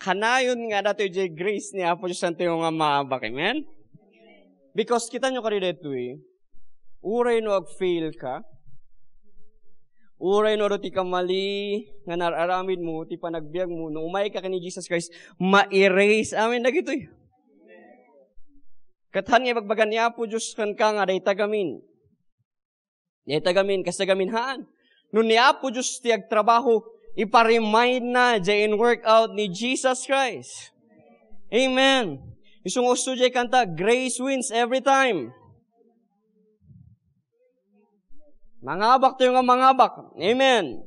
Hanayon nga dato yung grace ni Apo Diyos Santo yung nga maabak. Amen? Because kita nyo kari dito uray no ag-fail ka, uray no ti ka mali, nga nararamid mo, ti panagbiag mo, no umay ka kani Jesus Christ, ma-erase amin na gito Kathan nga bagbagan ni Apo Diyos kan ka nga, day tagamin. Day tagamin, kasagamin haan. No ni Apo Diyos ti agtrabaho, iparemind na dyan workout ni Jesus Christ. Amen. Isang gusto dyan kanta, grace wins every time. Mangabak tayo nga mangabak. Amen.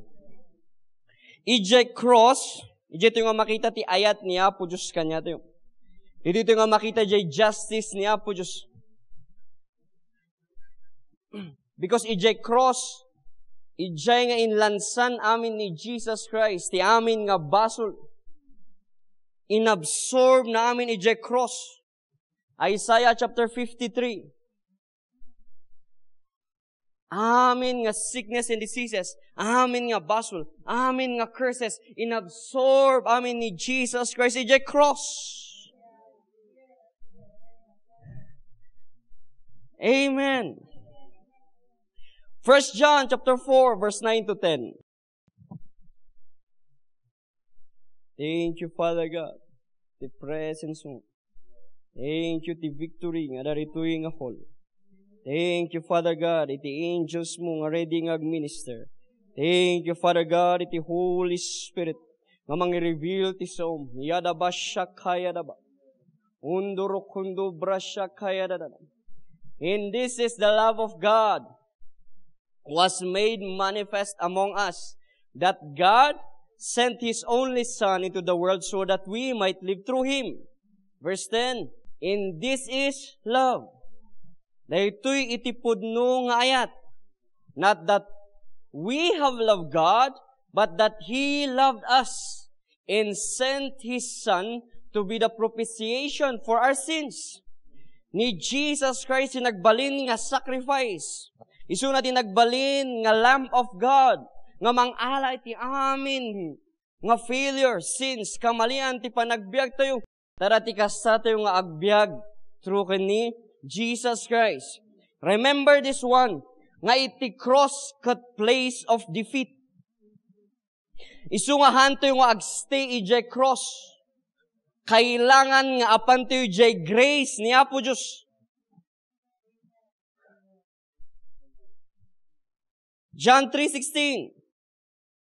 Ijay cross, ijay tayo nga makita ti ayat ni Apo Diyos kanya tayo. Dito nga makita ijay justice ni Apo Diyos. Because ijay cross, ijay nga inlansan amin ni Jesus Christ, ti amin nga basol. Inabsorb na amin ijay cross. Isaiah chapter 53. Amin nga sickness and diseases, amin nga basol, amin nga curses, inabsorb amin ni Jesus Christ ijay cross. Amen. 1 John chapter 4 verse 9 to 10. Thank you, Father God, the presence mo. Thank you, the victory nga daritoy nga hall. Thank you, Father God, iti angels mo nga ready nga agminister. Thank you, Father God, iti Holy Spirit nga mangi-reveal ti som. Yada ba siya kaya da ba? Unduro kundo brasya kaya da da. And this is the love of God was made manifest among us, that God sent His only Son into the world so that we might live through Him. Verse 10, and this is love. Dahito'y itipudno nga ayat. Not that we have loved God, but that He loved us and sent His Son to be the propitiation for our sins. Ni Jesus Christ nagbalin nga sacrifice. Isu natin nagbalin nga Lamb of God, nga mang-ala iti amin, nga failure, sins, kamalian, ti panagbiag tayo, tarati kasta tayo nga agbiag through kani Jesus Christ. Remember this one, nga iti cross kat place of defeat. Isu nga hanto yung nga agstay ijay cross. Kailangan nga apan tayo ijay grace ni Apo Diyos. John 3:16.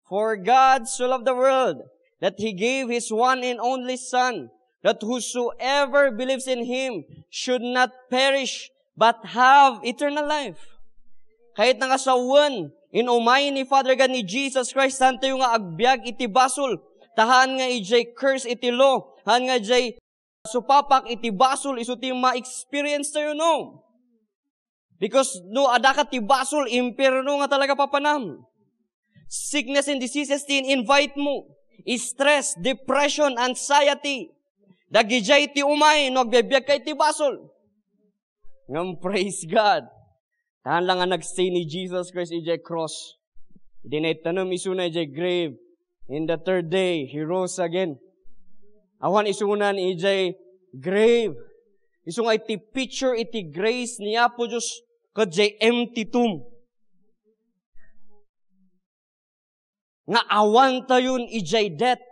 For God so loved the world that He gave His one and only Son, that whosoever believes in Him should not perish, but have eternal life. Kahit nga sa one, inumay ni Father God ni Jesus Christ, santo yung nga agbyag iti basol, tahan nga ijay curse iti law, han nga ijay supapak iti basol, iso ti ma-experience tayo no. Because no, adaka ti basol, impierno nga talaga papanam. Sickness and diseases tin invite mo. Stress, depression, anxiety. Dagijay ti umay, no agbebiyag kay ti basol. Ngam praise God. Tahan lang nga nagstay ni Jesus Christ ijay cross. Dinay tanong isuna ijay grave. In the third day, He rose again. Awan isunan ijay grave. Isu nga iti picture iti grace ni Apo Diyos kadjay empty tomb. Nga awan tayon ijay death.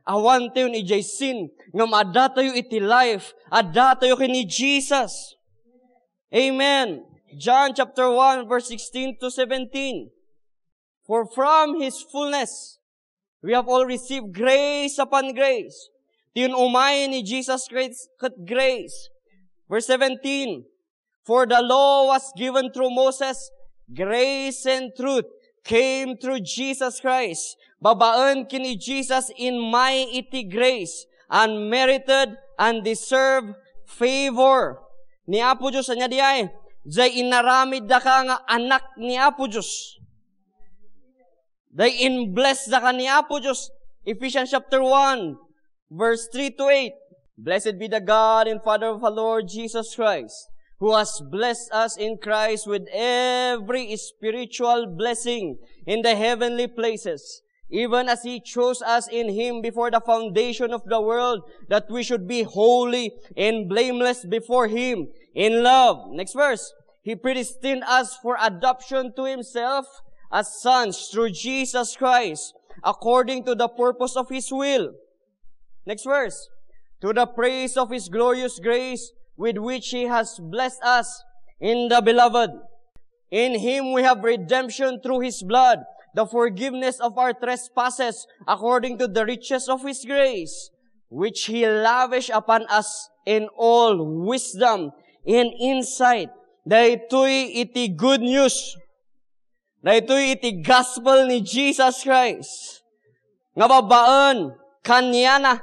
Awan tayon ijay sin. Nga maada tayo iti life. Ada tayo kini Jesus. Amen. John chapter 1 verse 16 to 17. For from His fullness, we have all received grace upon grace. Tiyun umay ni Jesus Christ kat grace. Verse 17. For the law was given through Moses, grace and truth came through Jesus Christ. Babaan kini Jesus in my iti grace, unmerited, undeserved favor. Ni Apo Diyos, anya di ay, jay inaramid da ka nga anak ni Apo Diyos. Day in-bless da ka ni Apo Diyos. Ephesians chapter 1, verse 3 to 8. Blessed be the God and Father of our Lord Jesus Christ, who has blessed us in Christ with every spiritual blessing in the heavenly places, even as He chose us in Him before the foundation of the world, that we should be holy and blameless before Him in love. Next verse. He predestined us for adoption to Himself as sons through Jesus Christ, according to the purpose of His will. Next verse. To the praise of His glorious grace, with which He has blessed us in the Beloved. In Him we have redemption through His blood, the forgiveness of our trespasses, according to the riches of His grace, which He lavished upon us in all wisdom and insight. Daytoy iti good news. Daytoy iti gospel ni Jesus Christ. Nga babaan, kanya na,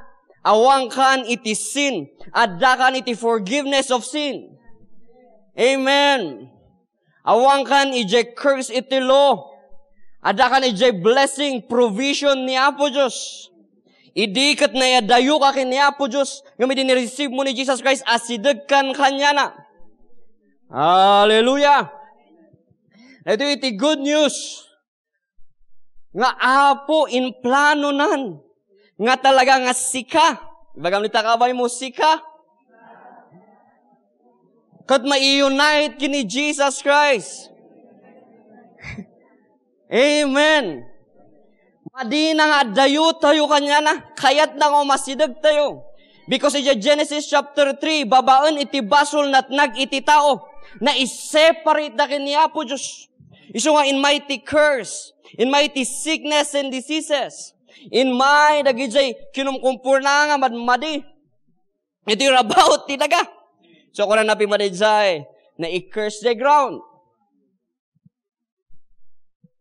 awang kan iti sin, addakan iti forgiveness of sin. Amen. Awang kan iti curse iti law, addakan iti blessing, provision ni Apo Diyos. Idikat na yadayo ka kin ni Apo Diyos, nga may dinireceive mo ni Jesus Christ, asideg kan kanya na. Hallelujah! Ito iti good news. Nga Apo in plano nan. Nga talaga nga sika. Bagam nita kabay mo sika. Kat ma-unite kini Jesus Christ. Amen. Madi na nga dayo tayo kanya na. Kayat na nga masidag tayo. Because in Genesis chapter 3, babaan iti basol natnag iti tao. Na i-separate na kiniya po Diyos. Iso nga in mighty curse, in mighty sickness and diseases, in my dagijay kinumkumpur na nga madmadi. Ito yung rabaut tinaga. So kung na napimadijay, na i-curse the ground.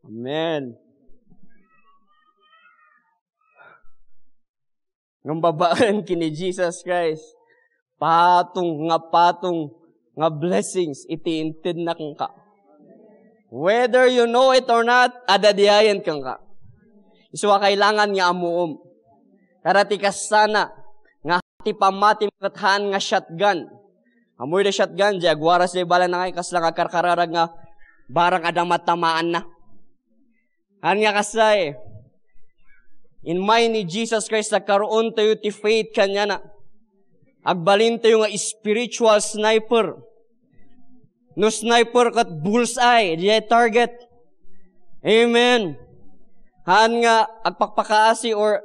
Amen. Ng babaan kini Jesus Christ, patong nga blessings, iti-intid na kang ka. Whether you know it or not, adadiayan kang ka. Iso kailangan nga amuom. Karati ka sana, nga hati pamati makathan nga shotgun. Amoy na shotgun, jagwaras na bala na kay kaslang akarkararag nga, barang adamat tamaan na. Han nga kasay, in mind ni Jesus Christ, nagkaroon tayo ti faith kanya na. Agbalin tayo nga spiritual sniper. No sniper kat bullseye, di target. Amen. Han nga, agpakpakaasi or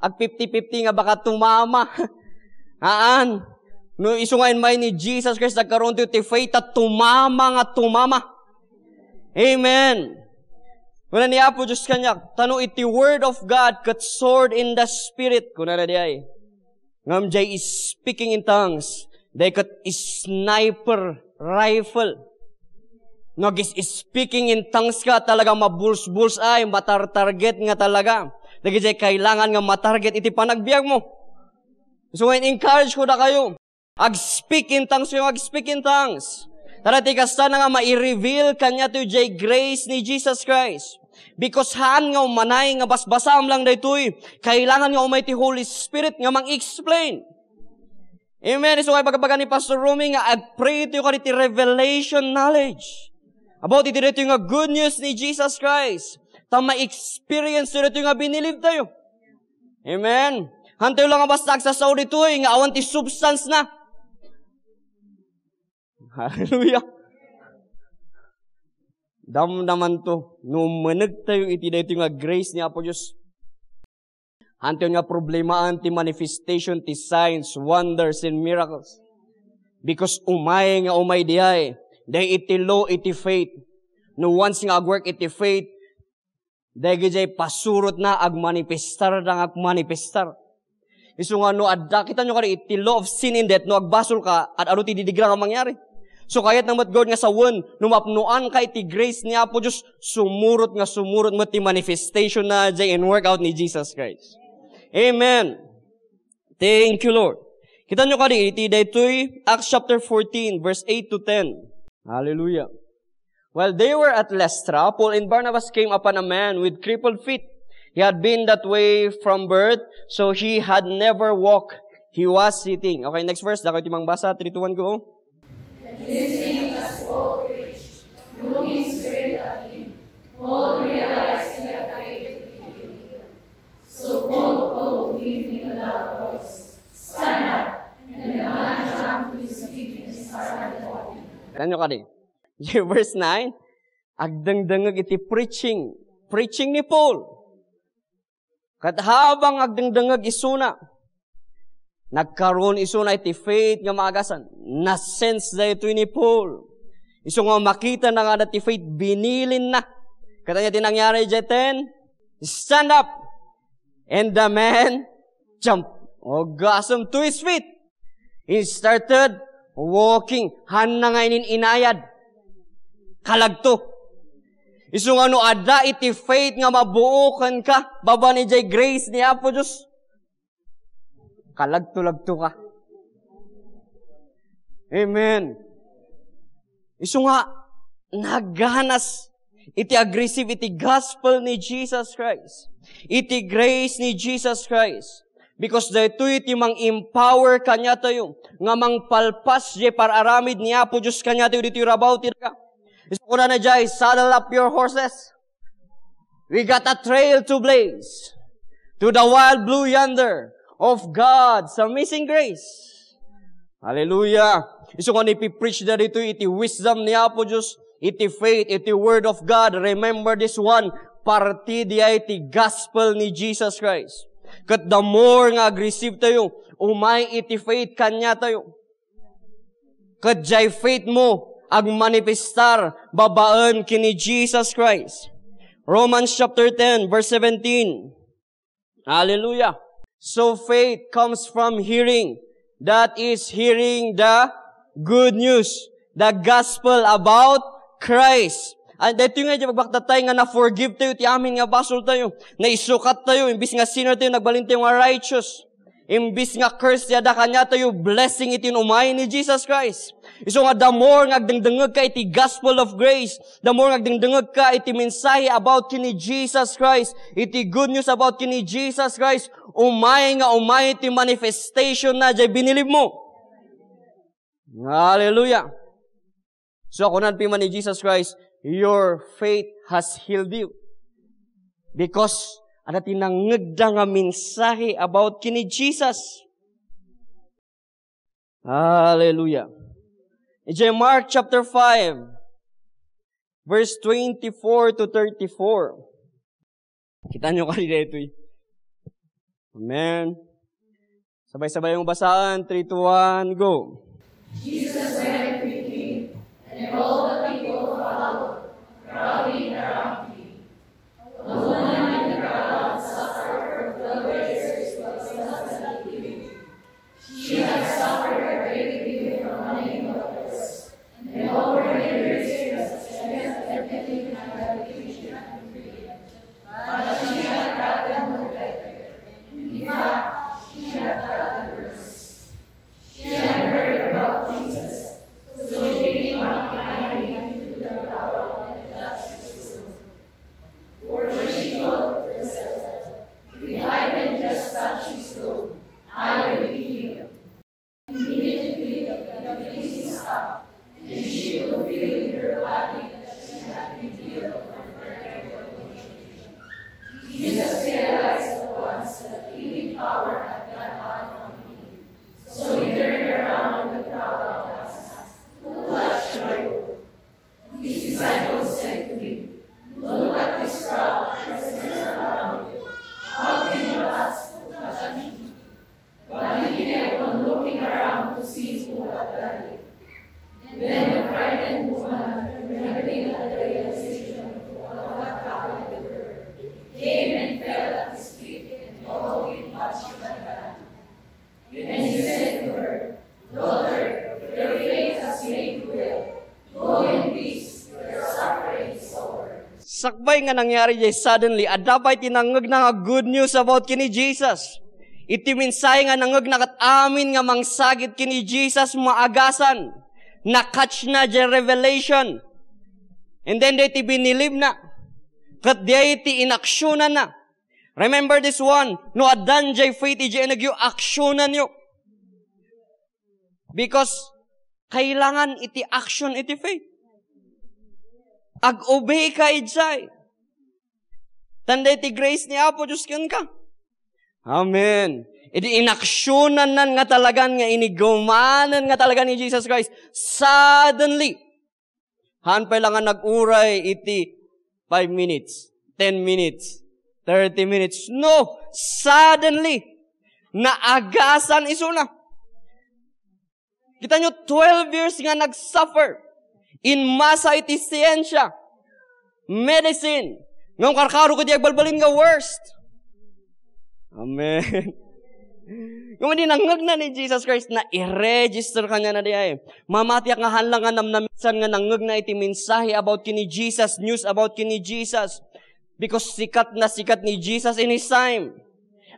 ag 50-50 nga baka tumama. Haan. No iso nga in mind ni Jesus Christ, nagkaroon tayo ti faith at tumama. Amen. Kuna ni Apo Diyos kanya, tano iti word of God kat sword in the spirit. Kuna na di ay. Ngam jay is speaking in tongues. Day kat sniper rifle. Nagis speaking in tongues ka talaga mabuls-buls ay matar-target nga talaga. Dagi jay kailangan nga matarget iti panagbiag mo. So encourage ko na kayo. Ag-speak in tongues kayo, ag-speak in tongues. Tara tikasta na nga ma-reveal kanya to jay grace ni Jesus Christ. Because haan nga umanay nga basbasam lang daytoy. Kailangan nga umay ti Holy Spirit nga mang-explain. Amen. So kay pagkabaga ni Pastor Rumi nga ag-pray tayo ka ti revelation knowledge. About iti dito nga good news ni Jesus Christ. Ta ma-experience dito nga binilive tayo. Amen. Hantayo lang nga basta agsasaw dito nga awan ti substance na. Hallelujah. Dam naman to. Numanag tayo iti dito nga grace ni Apo Diyos. Hantayo nga problemaan ti manifestation ti signs, wonders, and miracles. Because umay dihay. Dahi iti law, iti faith. No once nga agwork iti faith, dahi gijay pasurot na agmanifestar na agmanifestar. Iso nga no, adda, kita nyo kari iti law of sin and death, no agbasol ka, at ano ti didigra nga mangyari. So kayat nang matgod nga sa one, numapnuan ka iti grace ni Apo Diyos, sumurot mo ti manifestation na jay and work out ni Jesus Christ. Amen. Thank you, Lord. Kita nyo kari iti daytoy Acts chapter 14, verse 8 to 10. Hallelujah. While they were at Lystra, Paul and Barnabas came upon a man with crippled feet. He had been that way from birth, so he had never walked. He was sitting. Okay, next verse. Dako timang basa. 3 to 1, go. Listening as Paul preached, looking straight at him, Paul realized he had faith in him. So Paul gave me a loud voice, stand up, and the man jumped to his feet and started walking. Ano ka di? Verse 9, agdangdangag iti preaching. Preaching ni Paul. Kat habang agdangdangag isuna, nagkaroon isuna iti faith nga maagasan. Na-sense na ito ni Paul. Iso nga makita na nga iti faith, binilin na. Katanya tinangyari dyan, stand up. And the man jumped. O gasam to his feet. He started walking. Han na nga inayad. Kalagto. Iso nga no ada iti faith nga mabuokan ka. Baba ni jay grace ni Apo Diyos. Kalagto-lagto ka. Amen. Iso nga, naghanas iti aggressive iti gospel ni Jesus Christ. Iti grace ni Jesus Christ. Because dahito iti mang empower kanya tayo. Nga mang palpas jay pararamid ni Apo Diyos kanya tayo dito rabaw tira. Iso ko na jay, saddle up your horses. We got a trail to blaze. To the wild blue yonder of God's amazing grace. Hallelujah. Iso ko na ipipreach na dito iti wisdom ni Apo Diyos. Iti faith, iti word of God. Remember this one. Partidia iti gospel ni Jesus Christ. Kat the more nga aggressive tayo, umay iti faith kanya tayo. Kat jay faith mo, agmanifestar, babaan kini Jesus Christ. Romans chapter 10, verse 17. Hallelujah. So faith comes from hearing. That is hearing the good news. The gospel about Christ. At dito nga dyan, magbaktatay nga na-forgive tayo, ti amin nga basol tayo, na isukat tayo, imbis nga sinner tayo, nagbalin tayo nga righteous. Imbis nga curse yada kanya tayo, blessing itin umay ni Jesus Christ. Iso nga, the more nga agdangdangag ka iti gospel of grace, the more nga agdangdangag ka iti mensahe about kini Jesus Christ, iti good news about kini Jesus Christ, umay iti manifestation na jay binilib mo. Hallelujah. So, kung nanpiman ni Jesus Christ, your faith has healed you. Because, ada tinangagda nga mensahe about kini Jesus. Hallelujah. In Mark chapter 5, verse 24 to 34. Kita nyo kanina ito eh. Amen. Sabay-sabay yung basaan. 3, 2, 1, go. Jesus went preaching, and all the people followed, crowding around him. The woman in the crowd suffered from the raisers was constantly giving. She had suffered a great deal from many mothers, and over the years she was against everything and medication and free. But she had gotten no better. In fact, she had gotten worse. She had heard about Jesus, so she came up behind him to the crowd and touched his robe. For she told herself, if I can just touch his robe, I will be healed. Immediately the bleeding stopped, and she will feel in her body that she had been healed of her terrible condition. Jesus realized at once that healing power had gone out from him. So he turned around in the crowd and asked, who touched my robe? His disciples said to him, look at this crowd present around you. How can you ask who touched me? But he kept on looking around to see who had done it. Then the frightened woman, remembering the realization of what happened to her, came and fell at his feet and told him what she had done. And he said to her, daughter, your faith has made you well. Go in peace, your suffering is over. Sakbay nga nangyari jay suddenly, adapay tinangag na nga good news about kini Jesus. Iti mensahe nga nangag na kat amin nga mangsagit kini Jesus maagasan. Na-catch na jay revelation. And then iti binilib na. Kat di iti inaksyonan na. Remember this one, no adan jay faith iti nagyo aksyonan yo. Because kailangan iti action iti faith. Ag-obey ka ijay. Tanda iti grace ni Apo Diyos kan ka. Amen. Iti inaksyonan nan nga talagan nga inigumanan nga talaga ni Jesus Christ. Suddenly, hanpay lang nga nag-uray iti 5 minutes, 10 minutes, 30 minutes. No! Suddenly, naagasan isuna. Kita nyo, 12 years nga nag-suffer in masa iti siyensya, medicine, ngayong karkaro ko di agbalbalin nga worst. Amen. Kung hindi nangag na ni Jesus Christ na i-register kanya na diya mamatiyak nga hanlang nga namnamisan nga nangag na iti mensahe about kini Jesus, news about kini Jesus. Because sikat na sikat ni Jesus in His time.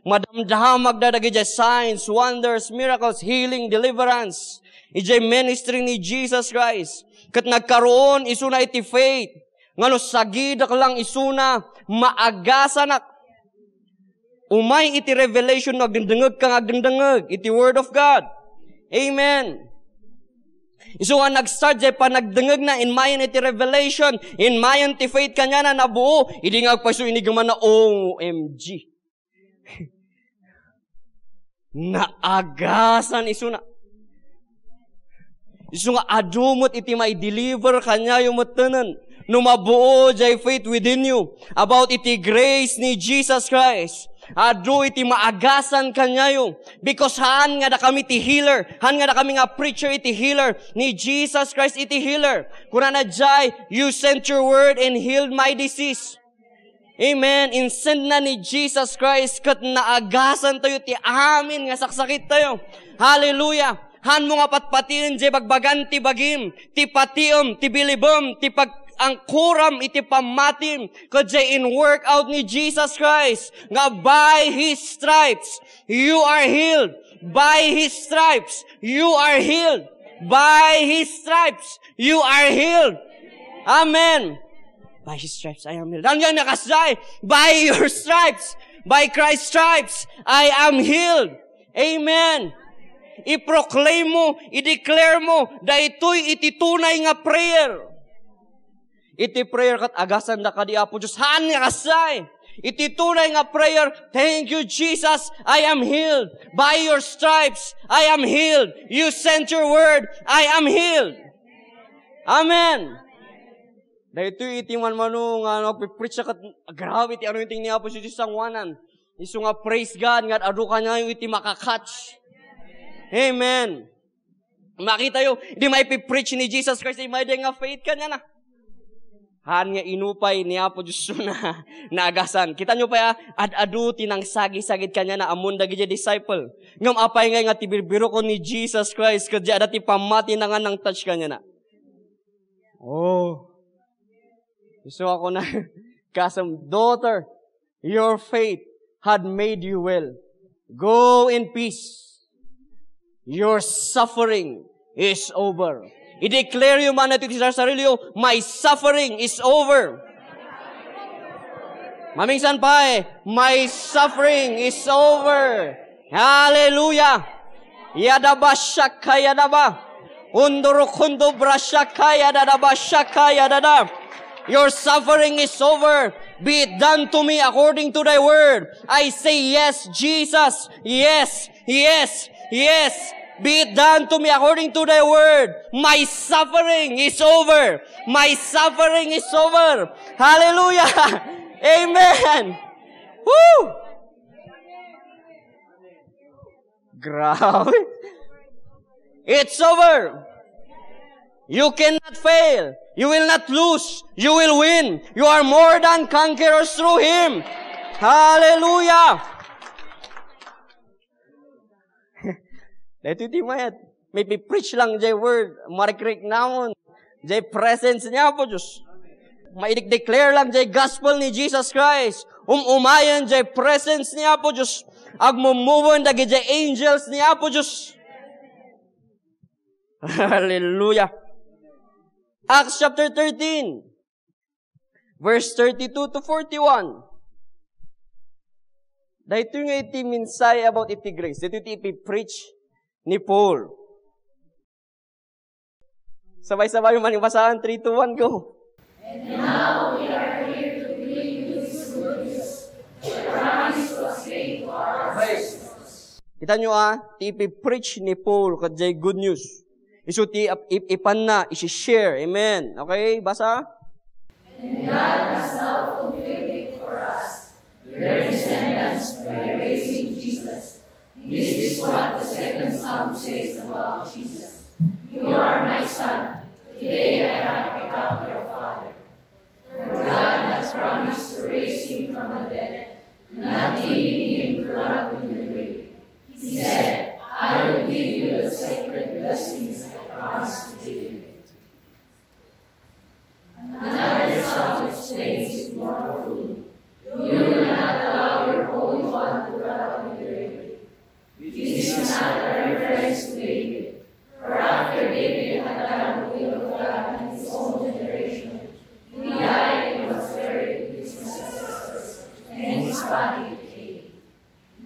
Madamdahamag na dagay signs, wonders, miracles, healing, deliverance. Ijay ministry ni Jesus Christ. Kat nagkaroon isuna iti faith. Ngano sagidak lang isuna maagasanak. Umay iti revelation no agdendengeg kang agdendengeg iti word of God. Amen. Isu nga nag-start jay panagdengeg na in mayon iti revelation, in mayon ti faith kanya na nabuo, idi nga agpaso inigaman na OMG. Naagasan isu na. Isu nga adumot iti may deliver kanya yung matanan. Numabuo jay faith within you about iti grace ni Jesus Christ. Adu iti maagasan kanyayo. Because haan nga da kami ti healer. Haan nga da kami nga preacher iti healer. Ni Jesus Christ iti healer. Kuna na jay, you sent your word and healed my disease. Amen. Insend na ni Jesus Christ kat naagasan tayo ti amin nga saksakit tayo. Hallelujah. Han mo nga patpatiin jay bagbagan ti bagim. Ti patiom, ti bilibom, ti ang kuram iti pamatim kadya in work out ni Jesus Christ nga by His stripes you are healed. By His stripes you are healed. By His stripes you are healed. Amen. By His stripes I am healed. Ano yan nakasay? By your stripes, by Christ's stripes I am healed. Amen. I-proclaim mo, i-declare mo da ito'y ititunay nga prayer. Iti prayer kat agasan da ka di Apo Diyos. Haan nga kasay. Iti tunay nga prayer. Thank you, Jesus. I am healed. By your stripes, I am healed. You sent your word. I am healed. Amen. Dahito iti man manu nga preach kat grabe iti ano yung ting ni Apo Diyos sang wanan. Isu nga praise God nga adu kanya yung iti makakatch. Amen. Makita yo, di may preach ni Jesus Christ, di may nga faith kanya na. Han nga inupay ni Apo Diyos na naagasan. Kita nyo pa ya, ad-adu tinang sagi-sagit kanya na amon dagi disciple. Ngam apay nga tibirbiro ko ni Jesus Christ kadya dati pamati na nga ng touch kanya na. Oh. So ako na, kasam, daughter, your faith had made you well. Go in peace. Your suffering is over. I-declare yung man natin sa sarili, my suffering is over. Mamingsan pa my suffering is over. Hallelujah. Yadaba shaka yadaba. Undurukundo brashaka yadaba shaka yadada. Your suffering is over. Be it done to me according to thy word. I say yes, Jesus. Yes, yes, yes. Be it done to me according to thy word. My suffering is over. My suffering is over. Hallelujah. Amen. Woo! Grabe. It's over. You cannot fail. You will not lose. You will win. You are more than conquerors through Him. Hallelujah. Dito di mayat. May preach lang jay word. Marikrik namon. Jay presence niya po Diyos. May declare lang jay gospel ni Jesus Christ. Umayan jay presence niya po Diyos. Agmumubuan dagi jay angels niya po Diyos. Hallelujah. Acts chapter 13. Verse 32 to 41. Dito nga iti minsay about iti grace. Dito iti preach ni Paul. Sabay-sabay yung manibasahan. 3, 2, 1, go. And now we are here to bring you this good news. The promise was made to Kita nyo ti ipipreach ni Paul kadjay good news. Isu ti ipan na, isi-share. Amen. Okay, basa? And God has now fulfilled it for us, their descendants, by raising Jesus. This is what the second Psalm says about Jesus. You are my son. Today I have become your father. For God has promised to raise him from the dead, not leaving him to rot in the grave. He said, I will give you the sacred blessings I promised to give you. Another psalm explains it more fully. You will not allow your Holy One to rot in the grave. This is not a reference to David, for after David had done the will of God in his own generation, he died and was buried with his ancestors, and his body decayed.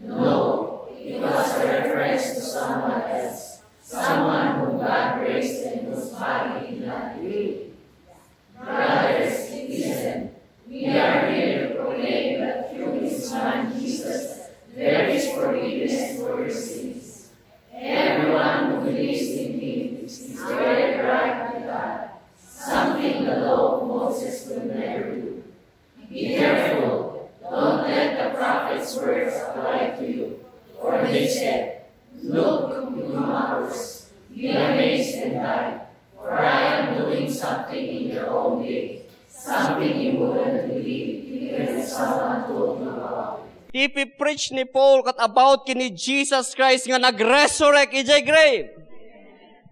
No, it was a reference to someone else, someone whom God raised and whose body did not decay. Brothers, listen, we are here to proclaim that through his Son Jesus, there is forgiveness for your sins. Everyone who believes in him is declared right with God, something the law of Moses will never do. Be careful, don't let the prophet's words apply to you, for they said, look, you mockers, be amazed and die, for I am doing something in your own day, something you wouldn't believe even if someone told you about it. Ipipreach ni Paul kat about kini Jesus Christ nga nag-resurrect ijay grave.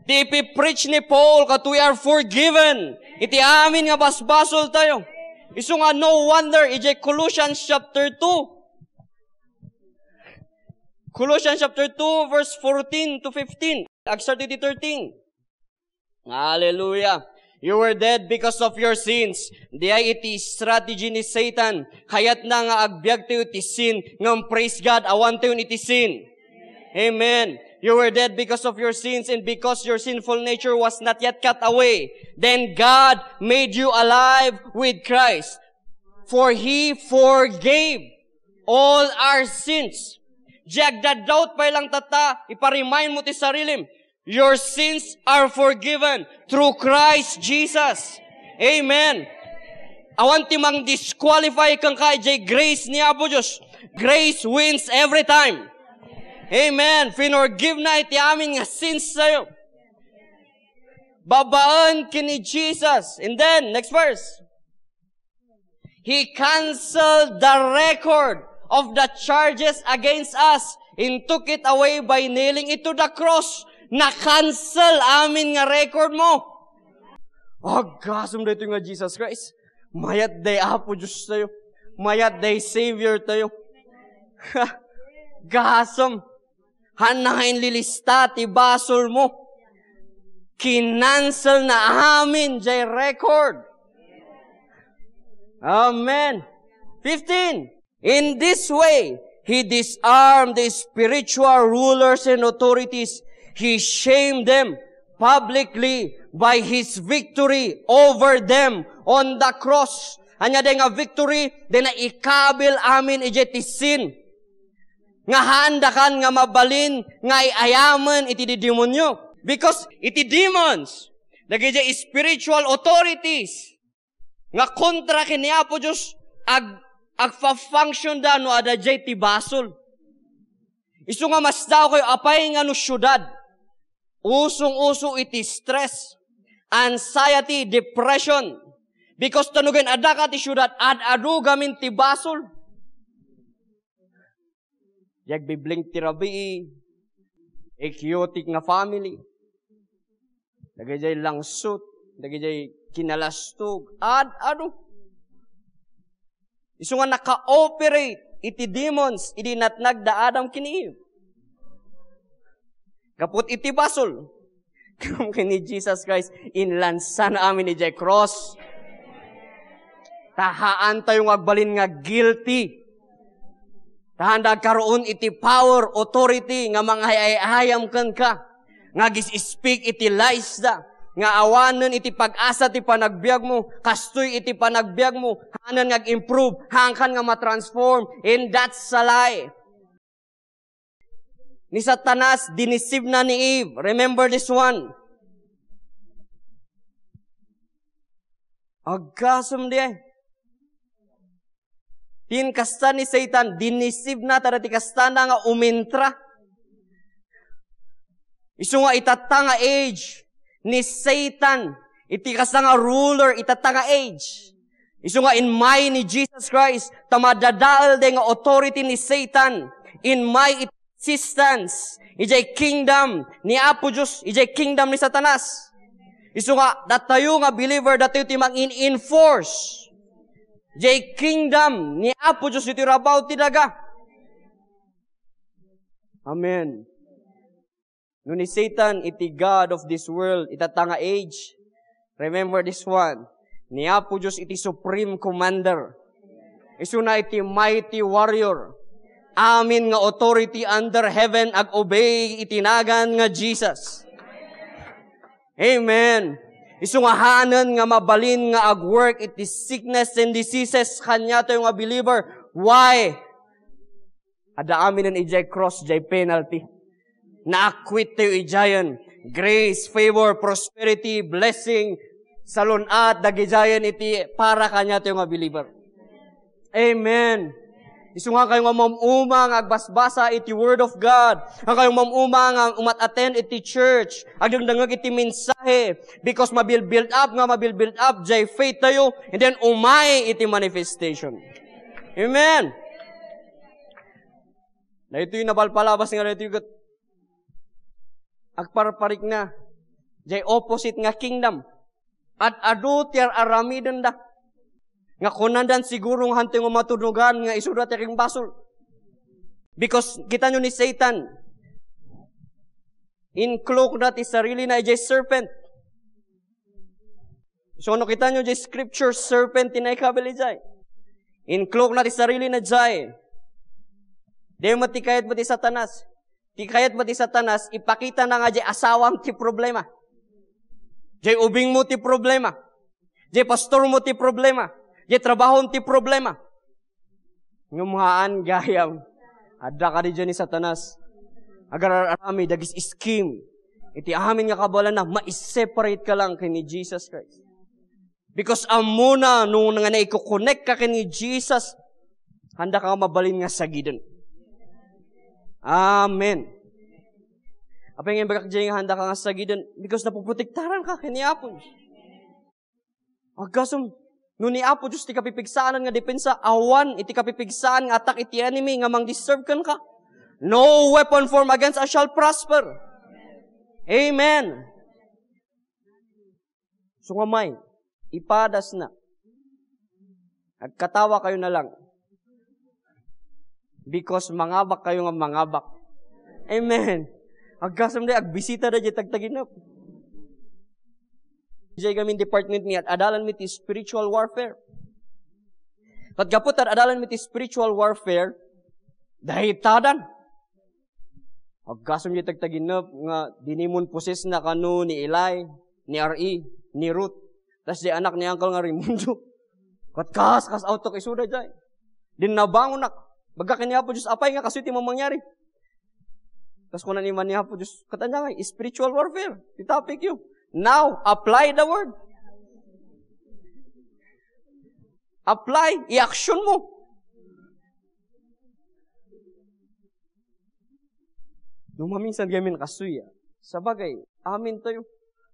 Ipipreach ni Paul kat we are forgiven. Iti amin nga basbasol tayo. Isu nga no wonder ijay Colossians chapter 2. Colossians chapter 2 verse 14 to 15. Ag-start iti 13. Hallelujah. You were dead because of your sins. Di ay iti strategy ni Satan. Kayat na nga agbyag tayo iti sin. Ngam praise God, awan tayo iti sin. Amen. You were dead because of your sins and because your sinful nature was not yet cut away. Then God made you alive with Christ. For He forgave all our sins. Jagda doubt pa lang tata, iparemind mo ti sarilim. Your sins are forgiven through Christ Jesus. Amen. Awan ti mang disqualify kang kay grace ni Apo Diyos. Grace wins every time. Amen. Finorgive na iti amin nga sins sa'yo. Babaan kini Jesus. And then, next verse. He canceled the record of the charges against us and took it away by nailing it to the cross. Na-cancel amin nga record mo. Gasam dito nga Jesus Christ. Mayat day Apo Diyos tayo. Mayat day Savior tayo. Gasam. Hanahin lilista ti basol mo. Kinansel na amin jay record. Amen. 15. In this way, He disarmed the spiritual rulers and authorities. He shamed them publicly by His victory over them on the cross. Anya day nga victory, day na ikabil amin ije ti sin. Nga handakan nga mabalin, nga iayaman iti di demonyo. Because iti demons, dagiti spiritual authorities, nga kontra kini Apo Diyos, agfa-function da no ada jay ti basol. Isu nga mas daw kayo apay nga no syudad. Usong-uso iti stress, anxiety, depression. Because tanugan ada ka ti syudad, ad-adu gamin ti basol. Yag bibling ti rabi, ekyotik nga family. Dagay langsut, dagay kinalastog, ad-adu. Isu nga naka-operate iti demons, iti natnag da Adam kini. Kaput iti basol. Kung kini Jesus Christ, inlansan amin ni jay cross. Tahaan tayong agbalin nga guilty. Tahan karoon iti power, authority, nga mga hayam kan ka. Nga gis-speak iti lies da. Nga awanan iti pag-asa ti panagbiag mo. Kastoy iti panagbiag mo. Hanan nga improve. Hangkan nga matransform. And that's a lie. ni Satanas, dinisib na ni Eve. Remember this one. Agasam di. Tin kasta ni Satan, dinisib na tarati kasta na nga umintra. Isu nga itatanga age ni Satan. Iti kasta nga ruler, itatanga age. Isu nga in my ni Jesus Christ, tamadadaal de nga authority ni Satan. In my existence, ijay kingdom ni Apo Diyos, ijay kingdom ni Satanas. Isu nga, datayo nga believer, datayo ti mag-in-enforce. Ijay kingdom ni Apo Diyos, iti rabaw ti daga. Amen. No ni Satan, iti God of this world, itatanga age. Remember this one. Ni Apo Diyos, iti supreme commander. Isu na iti mighty warrior. Amin nga authority under heaven ag obey itinagan nga Jesus. Amen. Isu nga hanan nga mabalin nga ag work iti sickness and diseases kanya tayo nga believer. Why? Ada amin ang ijay cross, jay penalty. Na-acquit tayo ijayan. Grace, favor, prosperity, blessing, salunat, dagijayan iti para kanya tayo nga believer. Amen. Isu nga kayo nga mamuma nga agbasbasa iti word of God. Nga kayo mamuma nga umat-attend iti church. Agdangdangag iti mensahe. Because mabil-build up, jay faith tayo. And then umay iti manifestation. Amen. Na ito yung nabalpalabas nga na ito yung agparparik na. Jay opposite nga kingdom. At adu tiar aramidan da. Nga kunandan sigurong hanting umatunugan nga isudat yaking basol. Because kita nyo ni Satan, incloak na ti sarili na ijay serpent. So ano kita nyo jay scripture, serpent tinay kabili jay. Incloak na ti sarili na jay. Di matikayat mo ti Satanas. Tikayat mo ti Satanas, ipakita na nga jay asawang ti problema. Jay ubing mo ti problema. Jay pastor mo ti problema. Jay trabahon ti problema. Ngumhaan gayam. Ada ka di dyan ni Satanas. Agar arami, dagis scheme. Iti amin nga kabalan na, ma-separate ka lang kay ni Jesus Christ. Because amuna, nung nga na-i-connect ka kay ni Jesus, handa ka mabalin nga sagidan. Amen. Apa yung bagak dyan nga handa ka nga sagidan? Because napuprotektaran ka kay ni Apo. Agasum, no ni Apo Diyos, ti kapipigsaan nga depensa, awan, iti kapipigsaan nga attack iti enemy, nga mang-deserve kan ka. No weapon formed against us shall prosper. Amen. So nga may, ipadas na. Agkatawa kayo na lang. Because mangabak kayo nga mangabak. Amen. Agkasam na, agbisita na dyan, tagtaginap. Diyay kami department mi at adalan mi ti spiritual warfare. At kapot at adalan mi ti spiritual warfare, dahitadan. Agkasam niya tagtaginap nga dinimon poses na kanu ni Eli, ni R.E., ni Ruth. Tas di anak ni Uncle nga Raimundo. Kas auto kay suda jay. Din nabangon nak. Baga kanya po Diyos, apay nga kasi ti mamangyari. Tas kunan iman niya po Diyos, katanya nga, spiritual warfare. The topic yun. Now, apply the word. Apply. I-action mo. Numaminsan gamin kasuya. Sabagay, amin tayo.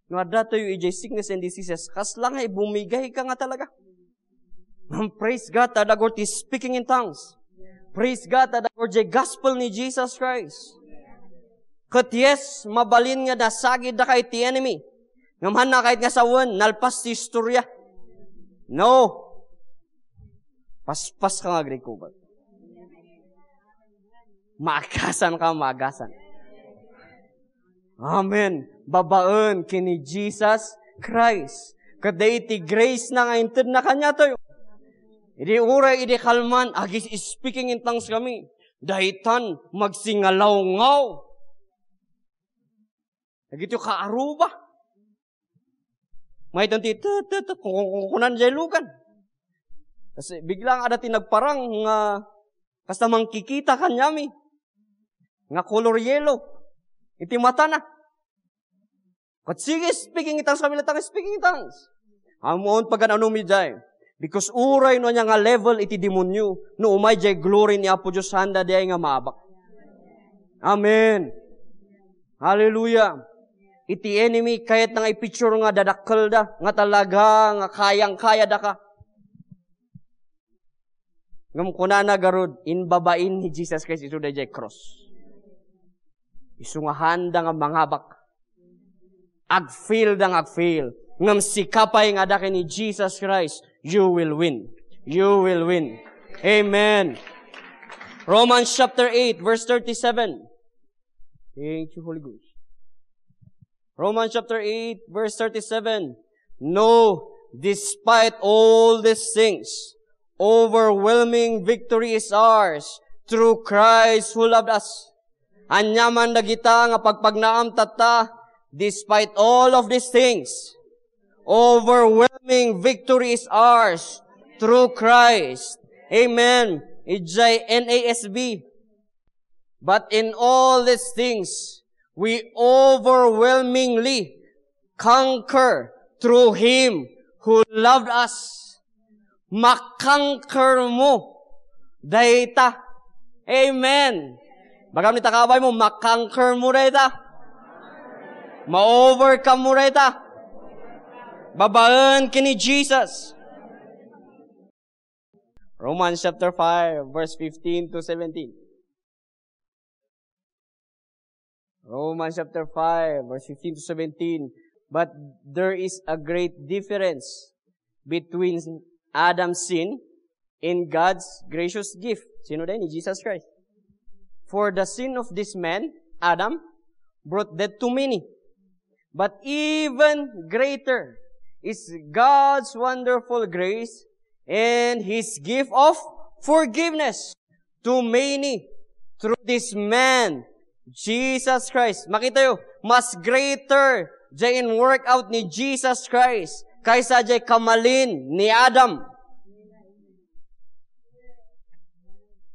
Nga tayo ijay sickness and diseases. Kaslang ay bumigay ka nga talaga. Praise God, tadagor ti speaking in tongues. Praise God, tadagor ti gospel ni Jesus Christ. Kat yes, mabalin nga nasagid na kay ti enemy. Ngamahan na kahit nga sa wan, nalpas ti istorya. No. Paspas ka nga, Greg Kubat. Maagasan ka, maagasan. Amen. Babaan kini Jesus Christ. Kaday ti grace na nga inted na kanya to. Idi uray, idi kalman, agis speaking in tongues kami. Dahitan, magsingalaw-ngaw. Nagito ka aruba. May tanti, kukunan dyan lukan. Kasi biglang ada tinagparang nga, kasta mangkikita kanyami. Nga color yellow. Iti mata na. Kat sige, speaking in tongues, kami latang speaking in tongues. Amon pagkan anong midjay. Because uray no niya nga level iti demonyo. No umay jay glory ni Apo Diyos handa diay nga maabak. Amen. Hallelujah. Iti enemy, kahit nga i-picture nga dadakkel da, nga talaga, nga kayang-kaya da ka. Ngam kunana garod, inbabain ni Jesus Christ iso da jay cross. Isu nga handa nga mangabak. Agfeel da nga agfeel. Ngam sikapay nga daki ni Jesus Christ, you will win. You will win. Amen. Romans chapter 8, verse 37. Thank you, Holy Ghost. Romans chapter 8, verse 37. No, despite all these things, overwhelming victory is ours through Christ who loved us. Anyaman na kita nga pagpagnaam tata, despite all of these things, overwhelming victory is ours through Christ. Amen. Ijay NASB. But in all these things, we overwhelmingly conquer through Him who loved us. Makanker mo. Dayta. Amen. Bagam ni takabay mo, makanker mo dayta. Ma-overcome mo dayta. Babaan kini Jesus. Romans chapter 5, verse 15 to 17. Romans chapter 5, verse 15 to 17. But there is a great difference between Adam's sin and God's gracious gift. Sino din? Jesus Christ. For the sin of this man, Adam, brought death to many. But even greater is God's wonderful grace and His gift of forgiveness to many through this man, Jesus Christ. Makita yo, mas greater jay in workout ni Jesus Christ kaysa jay kamalin ni Adam.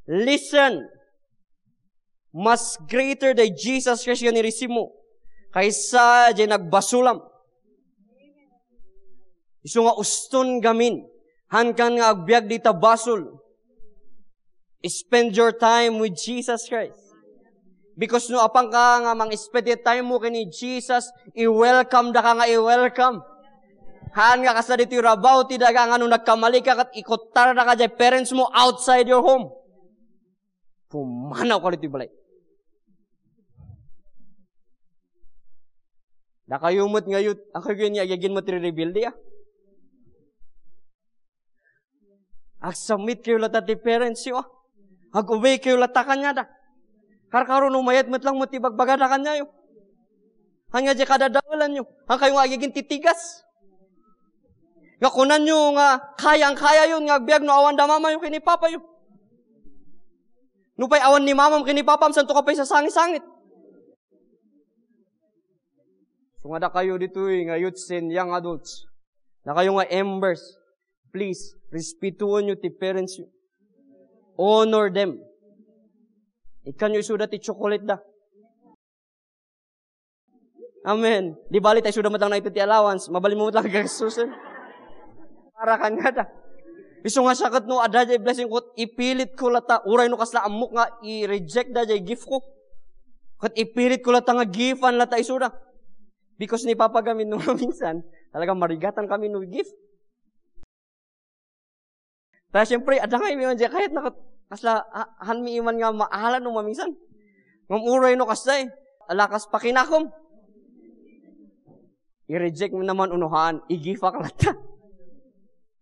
Listen, mas greater day Jesus Christ yan ni-receive mo kaysa jay nagbasulam. Isu nga uston gamin, hankan nga agbyag di tabasol. Spend your time with Jesus Christ. Because no apang ka nga mang-spend time mo kini Jesus, i-welcome da ka nga i-welcome. Han nga kasa dito rabaw, ti daga nga nung nagkamali ka kat ikotar na ka dyan parents mo outside your home. Pumanaw ka dito balay. Nakayumot ngayot, ako yun agagin mo tri-rebuild ya. Ag-submit kayo lata ti parents yo. Ag-obey kayo lata kanya da. Karkaroon umayat mo't lang matibagbagada kanya yo. Hanya di kadadawalan yo. Ang kayo nga agiging titigas. Nga kunan nyo nga kayang-kaya yun nga agbiag no awan da mama yung kinipapa yo. Nupay awan ni mamam kinipapam santo ka pa'y sa sangit-sangit. So nga da kayo dito nga youths and young adults. Na kayo nga embers. Please, respetuon nyo ti parents nyo. Honor them. Ikan nyo isuda ti chocolate da. Amen. Di bali tayo suda matang na ito ti allowance. Mabali mo matang kagasusin. Para ka nga da. Iso nga sakat no, ada jay blessing ko, ipilit ko lata, uray no kasla amok nga, i-reject da jay gift ko. Kat ipilit ko lata nga gifan lata isuda. Because ni papagamin no minsan, talagang marigatan kami no gift. Tapos siyempre, ada nga iman dyan, kahit nakasla, hanmi iman nga maahalan no maminsan. Ngamuray no kasday, alakas pakinakom. I-reject mo naman unuhan, igifa ka lata.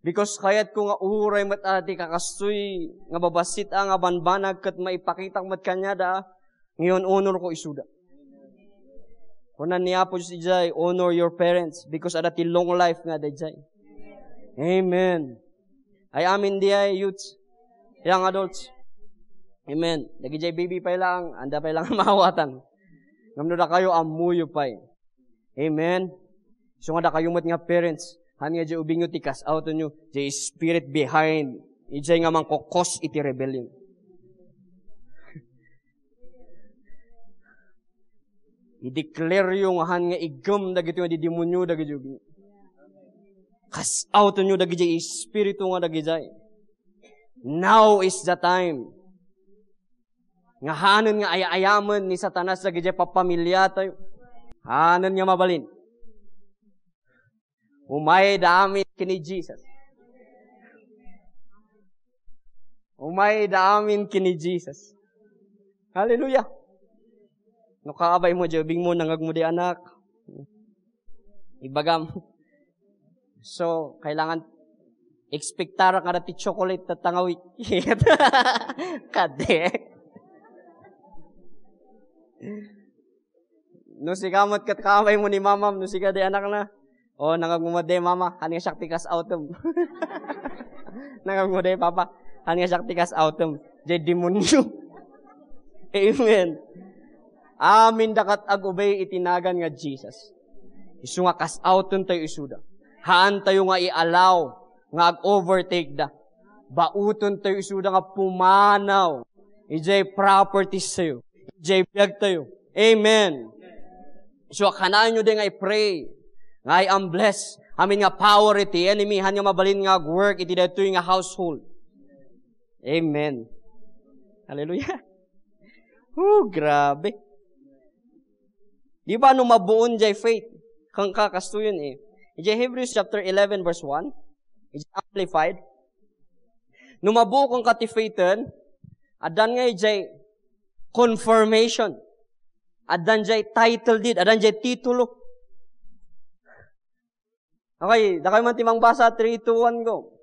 Because kayat ko nga uray mat ati kakastoy, nga babasit nga banbanag, kat maipakitang mat kanya da, ngayon honor ko isuda. Kunan niya po si Jai, honor your parents, because adati long life nga da Jai. Amen. Ay amin di ay youths, young adults. Amen. Lagi jay baby pa lang, anda pa lang mahawatan. Ngamno na kayo amuyo pa. Amen. So nga da kayo mat nga parents, han nga jay ubing nyo tikas out nyo, jay spirit behind, ijay nga man kokos iti rebellion. I-declare yung han nga igam dagiti nga di demonyo dagiti. Cast out nyo dagiti espiritu nga dagiti. Now is the time. Nga hanan nga ayayaman ni Satanas dagiti papamilya tayo. Hanan nga mabalin. Umay daamin kini Jesus. Umay daamin kini Jesus. Hallelujah. No kaabay mo, jabing mo, nangag mo di anak. Ibagam. So, kailangan ekspektara ka na ti chocolate na tangawit. Kade. No si kamot kat kaabay mo ni mamam, no si kade anak na. O, nangag mo de mama, hani siya tikas autumn. Nangag mo de papa, hani siya tikas autumn. Jay demonyo. Amen. Amin dakat agubay itinagan nga Jesus. Isu nga kas outon tayo isuda. Haan tayo nga i-allow nga ag-overtake da. Bauton tayo isuda nga pumanaw. Ijay properties tayo. Ijay biyag tayo. Amen. So kanaan nyo din nga i-pray. Nga I am blessed. Amin nga power iti enemy. Han nga mabalin nga work iti dito nga household. Amen. Hallelujah. Grabe. Di ba nung mabuon jay faith? Kang kakastuyon eh. Ijay Hebrews chapter 11 verse 1. Ijay amplified. Nung mabuo kang kati-faithen, adan nga ijay confirmation. Adan jay title deed. Adan jay titulo. Okay, dakay man timang basa, 3, 2, 1, go.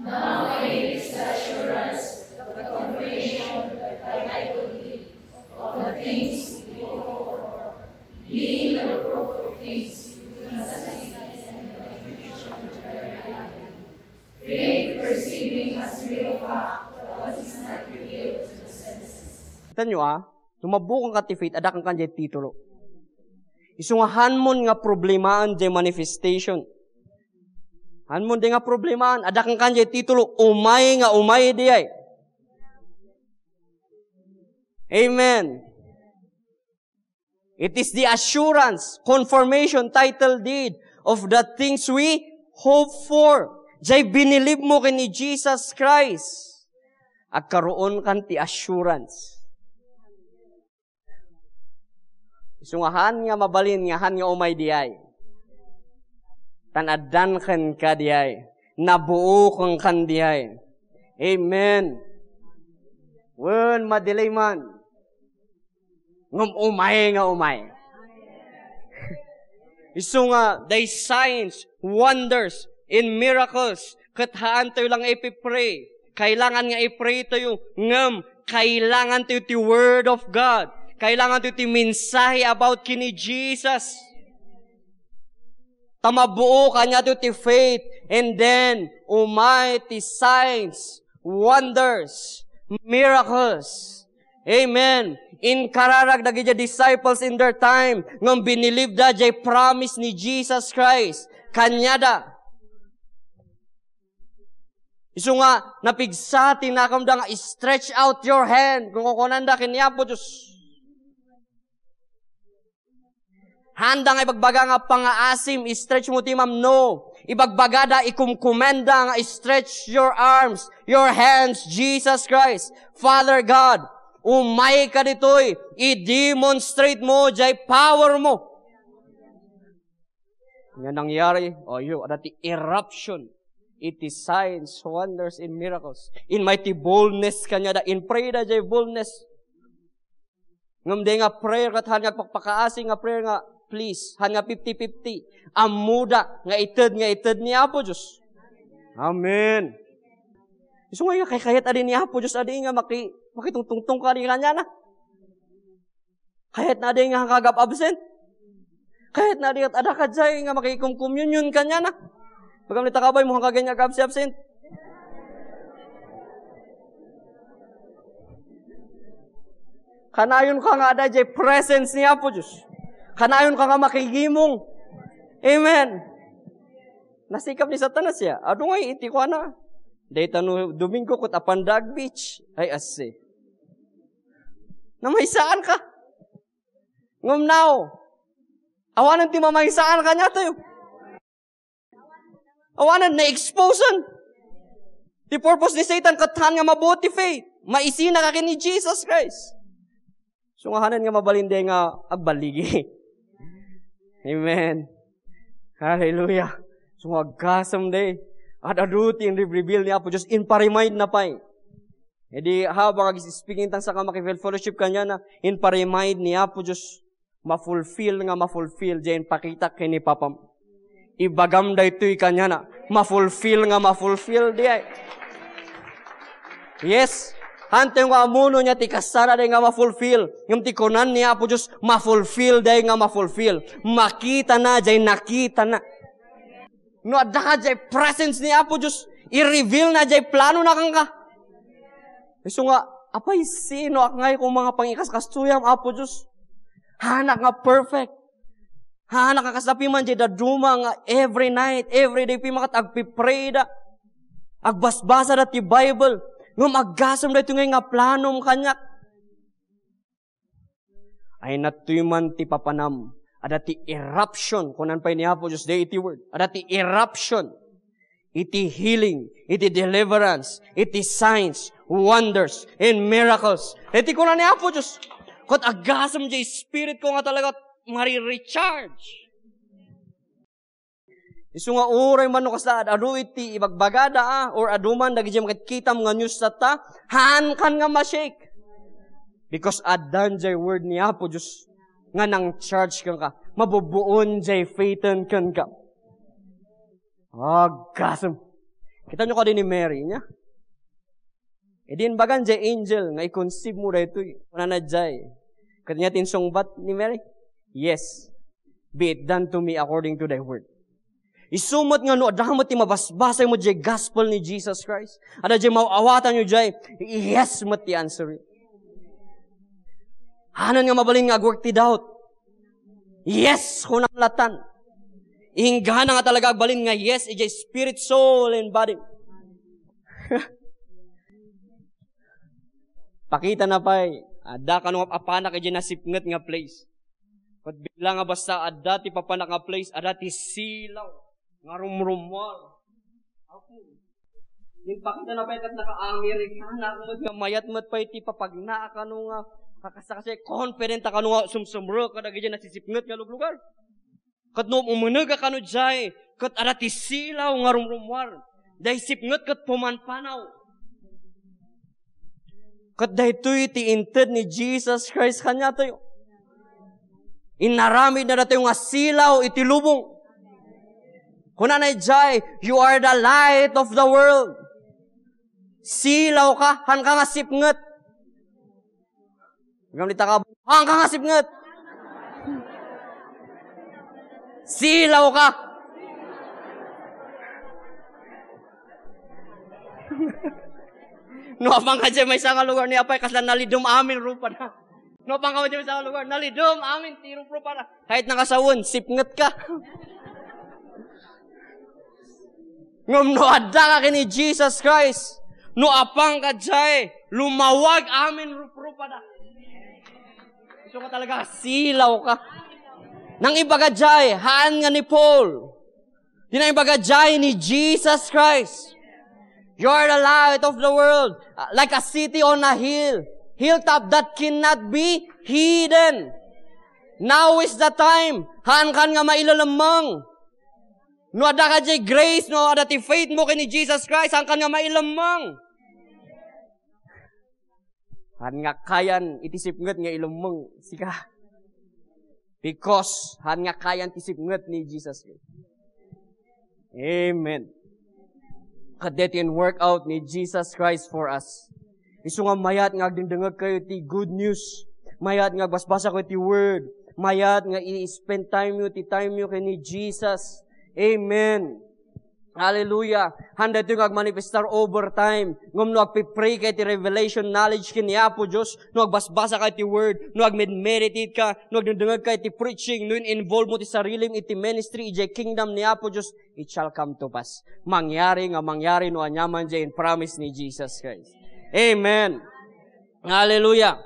Now faith is the assurance of the confirmation that I believe of the things we hope for, being the proof of things we cannot see, and the conviction of their reality. Faith perceiving as real fact what is not revealed to the senses. Kita nyo tumabukang kati-faith, ada kang kanjay titulo. Isungahan mo nga problemaan jay manifestation. Hanmon di nga problemaan, ada kang kanjay titulo, umay nga umay diyay. Amen. It is the assurance, confirmation, title deed of the things we hope for. Jay binilib mo kini Jesus Christ. At karoon kan ti assurance. Isungahan nga mabalin, nga han nga umay diyay. Tanadan kan kadiyay. Nabuo kang kandiyay. Amen. Wen madelay man. Ngum umay nga umay. Isu nga, they signs, wonders, in miracles. Kathaan tayo lang ipipray. Kailangan nga ipray tayo. Ngam, kailangan tayo ti word of God. Kailangan tayo ti mensahe about kini Jesus. Tamabuo kanya to ti faith, and then umay signs, wonders, miracles. Amen. In kararag dagiti disciples in their time, ngam binilieve da jay promise ni Jesus Christ. Kanyada. Isu nga, napigsa, tinakamda nga, stretch out your hand. Kung kukunanda, kiniyapo, Diyos. Handa nga ibagbaga nga pangaasim, stretch mo timam, no. Ibagbagada, ikumkumenda nga, stretch your arms, your hands, Jesus Christ. Father God, umay ka ditoy, i-demonstrate mo, jay power mo. Nga nangyari, adati eruption. It is signs, wonders, and miracles. In mighty boldness kanya da, in prayer da jay boldness. Ngamde nga prayer kat hanya pagpakaasi nga prayer nga, please, hanya 50-50. Amuda, nga ited niya po, Diyos. Amen. So nga kay kahit adi niya po, Diyos, adi nga makitungtungtong ka rin kanya na. Kahit na adi nga kagap absent. Kahit na adi ada ka dyan nga makikumkommunion kanya na. Pagam nita kabay mo hang kaganya absent. Kanayon ka nga ada dyan presence niya po, Diyos. Kanayon ka nga makigimong. Amen. Nasikap ni Satanas ya. Ado nga iti ko na. Day tanu Domingo kut Apandag Beach. Ay ase. Namaysaan ka. Ngam now, awanan ti mamaysaan kanya tayo. Awanan na exposean. The purpose ni Satan katahan nga mabuti faith. Maisina ka ni Jesus Christ. So ngahanan nga mabalinde nga agbaligi. Amen. Hallelujah. So agkasam day. At aduti in reveal niya po just in parimind na pa'y. Edi habang speaking tang sa kamakifil fellowship kanya na in parimind niya po just ma-fulfill, diyan pakita kini papam. Ibagam da ito'y kanya na ma-fulfill, diyan. Yes. Hante nga amuno niya ti kasara day nga ma-fulfill. Yung ti kunan niya po just ma-fulfill day nga ma-fulfill. Makita na, jay nakita na. No adda ka jay presence niya po just i-reveal na jay plano na kang ka. So nga, apay sino akangay kung mga pangikas-kastuyam apo just hanak nga perfect. Hanak nga kasapi man jay daduma nga every night, every day pimakat agpipray da. Agbasbasa da ti Bible. Nga maggasam da ito nga planom kanyak. Ay natuyman ti papanam. Ada ti eruption. Kunan pa niya po just day iti word. Ada ti eruption. Iti healing. Iti deliverance. Iti signs. Wonders. And miracles. Iti kunan niya po just. Kot agasam jay spirit ko nga talaga mari-recharge. Isu nga uray man no kasad adu iti ibagbagada or aduman dagi jam kita mga news sa ta han kan nga ma-shake. Because adan jay word ni Apo Diyos nga nang charge kan ka. Mabubuon jay faithen kan ka. Gasam. Kita nyo ka din ni Mary niya. E din bagan jay angel nga i-conceive mo rito na jay. Kanya tinsong bat ni Mary? Yes. Be it done to me according to thy word. Isumot nga no, adahamot ti mabasbasay mo jay gospel ni Jesus Christ. Ada jay mauawatan nyo jay, yes mo ti answer. Hanan nga mabalin nga agwork ti doubt. Yes, kunang latan. Ihinggahan nga talaga agbalin nga yes, ijay spirit, soul, and body. Pakita na pa'y, ada ka nung apanak ijay nasipngat nga place. Kat bigla nga basta, ada ti papanak nga place, ada ti silaw. Nga rumrumwal. Ako. Yung pakita na pa kat naka-Amerikana, nga mayat-mat pa iti papagna ka nung kakasakasay, confident ka nung sumsumro, kadagi dyan nasisipngat nga lugar. Kat nung umunag ka nung dyan, kat arati silaw nga rumrumwal. Dahi sipngat kat pumanpanaw. Kat dahi to'y iti inted ni Jesus Christ kanya tayo. Inaramid na tayo nga silaw iti lubong. Kuna na jay, you are the light of the world. Silaw ka, han ka nga sipngat. Gamlita ka, han ka nga sipngat. Silaw ka. No, apang ka dyan may isang lugar ni Apay, kasla nalidom amin rupa na. No, apang ka dyan may isang lugar, nalidom amin, tirong rupa na. Kahit nakasawon, sipngat ka. Ngam no adda ka kini Jesus Christ. No apang ka jay, lumawag amin rupa na. Ito ka talaga, silaw ka. Nang ibaga jay, haan nga ni Paul. Dinang ibaga jay ni Jesus Christ. You are the light of the world. Like a city on a hill. Hilltop that cannot be hidden. Now is the time. Haan kan nga mailalamang. No ada ka jay grace, no ada ti faith mo kini Jesus Christ, haan kan nga mailamang. Han nga kayan itisipnget nga ilamang sika. Because han nga kayan tisipnget ni Jesus Christ. Amen. Kadet in work out ni Jesus Christ for us. Isu nga mayat nga agdindangag kayo ti good news. Mayat nga basbasa ko ti word. Mayat nga i-spend time yo kini Jesus. Amen. Hallelujah. Handa ito yung agmanifestar over time. Ngum no agpipray kay ti revelation knowledge kini Apo Diyos. No agbasbasa kay ti word. No agmeditate ka. No agdundungag kay ti preaching. No involve mo ti sarilim iti ministry. Iti kingdom ni Apo Diyos. It shall come to pass. Mangyari no anyaman dyan promise ni Jesus Christ. Amen. Hallelujah.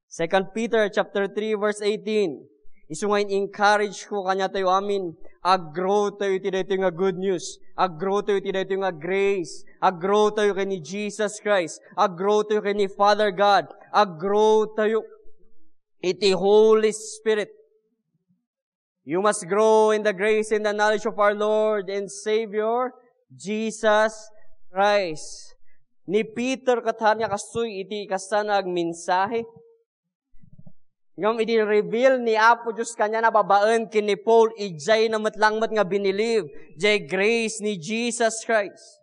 2 Peter chapter 3 verse 18. Isungayin encourage ko kanya tayo amin. Aggrow tayo ti dito nga good news. Aggrow tayo ti dito nga grace. Aggrow tayo kay ni Jesus Christ. Aggrow tayo kay ni Father God. Aggrow tayo iti Holy Spirit. You must grow in the grace and the knowledge of our Lord and Savior, Jesus Christ. Ni Peter katanya kastoy iti kasanag mensahe. Ngam iti reveal ni Apo Diyos kanya na babaan kini Paul ijay na matlangmat nga binilive. Jay grace ni Jesus Christ.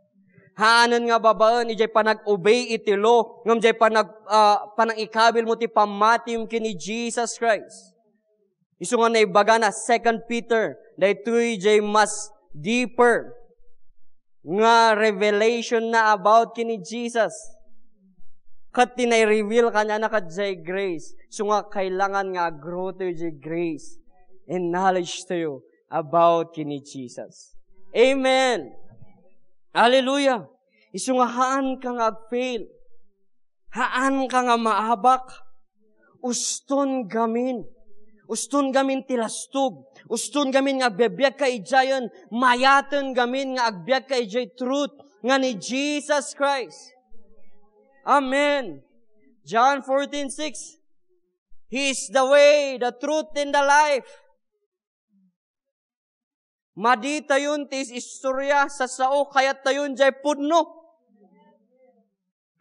Haanan nga babaan ijay panag-obey iti law. Ngam jay panang-ikabil mo ti pamatim kini Jesus Christ. Isu nga naibaga na 2 Peter daytoy jay mas deeper nga revelation na about kini Jesus. Kat tinay-reveal kanya na kat jay grace. So nga kailangan nga grow tayo jay grace and knowledge tayo about kini Jesus. Amen. Hallelujah. Isu nga haan ka nga fail. Haan ka nga maabak. Uston gamin. Uston gamin tilastog. Uston gamin nga agbyag ka ijayan. Mayaten gamin nga agbyag ka ijay truth nga ni Jesus Christ. Amen. John 14:6. He is the way, the truth, and the life. Madi tayon tis istorya sa sao kayat tayon jay pudno.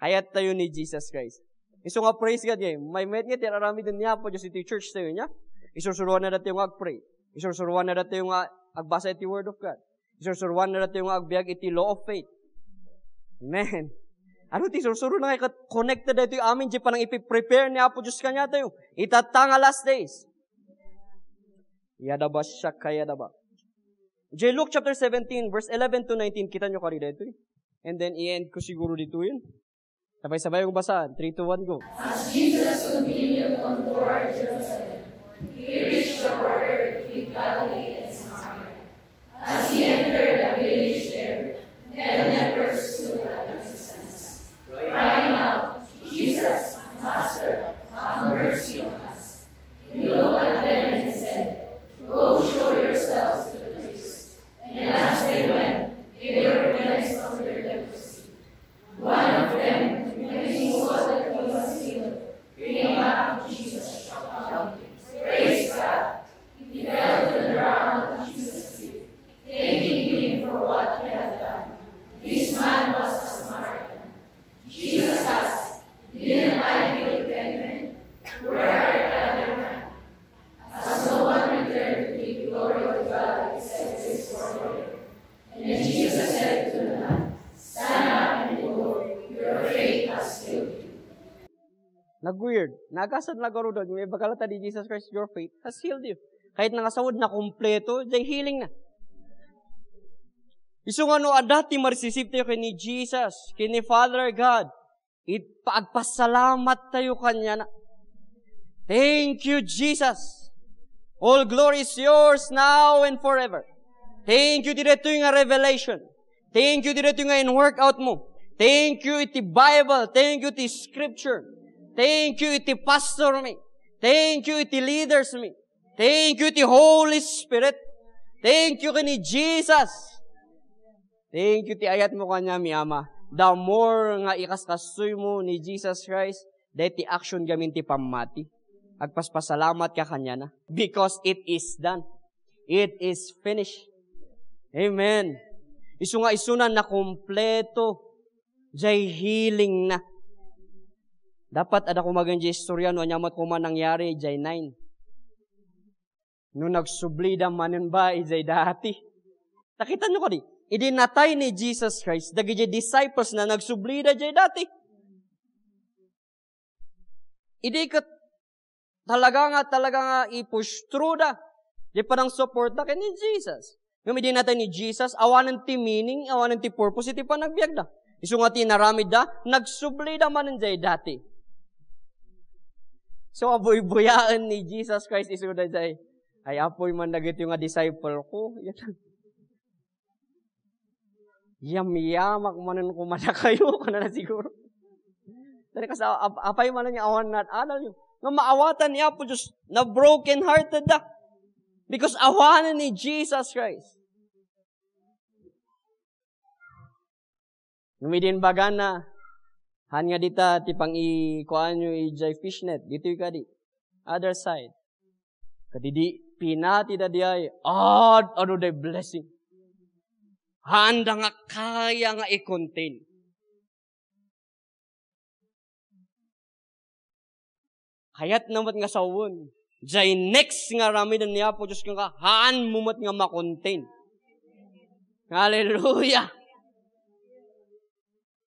Kayat tayon ni Jesus Christ. Iso nga praise God ngayon. May met nga tirarami din niya po just iti church tayo niya. Isursuruan na dati yung agpray. Isursuruan na dati yung agbasa iti word of God. Isursuruan na dati yung agbiag iti law of faith. Amen. Ano ti sursuro na nga connected ito yung amin, di pa nang ipiprepare niya po Diyos kanya tayo. Itatanga last days. Yadaba siya kayadaba. J. Luke chapter 17, verse 11 to 19, kita nyo karida ito eh. And then i-end ko siguro dito yun. Sabay-sabay yung basahan. 3, 2, 1, go. As Jesus continued on toward Jerusalem, he reached the border between Galilee and Samaria. As he entered a village there, 10 lepers stood at a distance, crying out, Jesus, Master, have mercy on us. He looked at them and said, Go show yourselves to the priest. And as they went, they were cleansed of their leprosy. One of them, when he saw that he was healed, came back to Jesus, shouting, Praise God! He fell to the ground at Jesus' feet, thanking him for what he had done. This man was a Samaritan. Jesus asked, Didn't I heal 10 men? Where are the other 9? As no one returned to give glory to God except his Lord. And then Jesus said to the man, Stand up and go, your faith has healed you. Nag-weird. Nagasad na garo doon. May bagalata ni Jesus Christ, your faith has healed you. Kahit nangasawad na kompleto, dyan healing na. Isu nga no, adati marisisip tayo kay ni Jesus, kay ni Father God. Ipagpasalamat tayo kanya na. Thank you, Jesus. All glory is yours now and forever. Thank you, dito yung revelation. Thank you, dito yung in-workout mo. Thank you, iti Bible. Thank you, iti Scripture. Thank you, iti pastor me. Thank you, iti leaders me. Thank you, iti Holy Spirit. Thank you, kini Jesus. Thank you, ti ayat mo kanya, mi ama. The more nga ikaskasoy mo ni Jesus Christ, dahil ti action gamin ti pamati. Agpaspasalamat ka kanya na. Because it is done. It is finished. Amen. Isu nga isunan na kompleto. Jay healing na. Dapat ada kumagan jay istorya no anyamat kuma nangyari jay 9. No nagsublida manin ba jay dati. Nakita nyo ko di? Idinatay ni Jesus Christ, dagi jay disciples na nagsublida jay dati. Idi ka talaga nga i-push through da. Di parang support na kay ni Jesus. Ngam idinatay ni Jesus, awanan ti meaning, awanan ti purpose, iti pa nagbiag da. Isu nga ti naramid da, nagsublida manin jay dati. So, abuy-buyaan ni Jesus Christ isu da jay, ay apoy man dagit yung disciple ko. Yam-yamak manan kumana kayo. Kana na siguro. Dali kasi apay manan yung awan na anal nyo. nga maawatan ni Apo Diyos, na broken hearted da. Because awanan ni Jesus Christ. Numidin baga na, han nga dita, tipang kuhaan nyo i-jay fishnet, dito yung kadi. Other side. Kadidi, pinati da diay, ano day blessing. Handa nga kaya nga i-contain. Hayat namat nga sawon. Jay next nga rami na niya po Diyos nga haan mumat nga makontain. Hallelujah!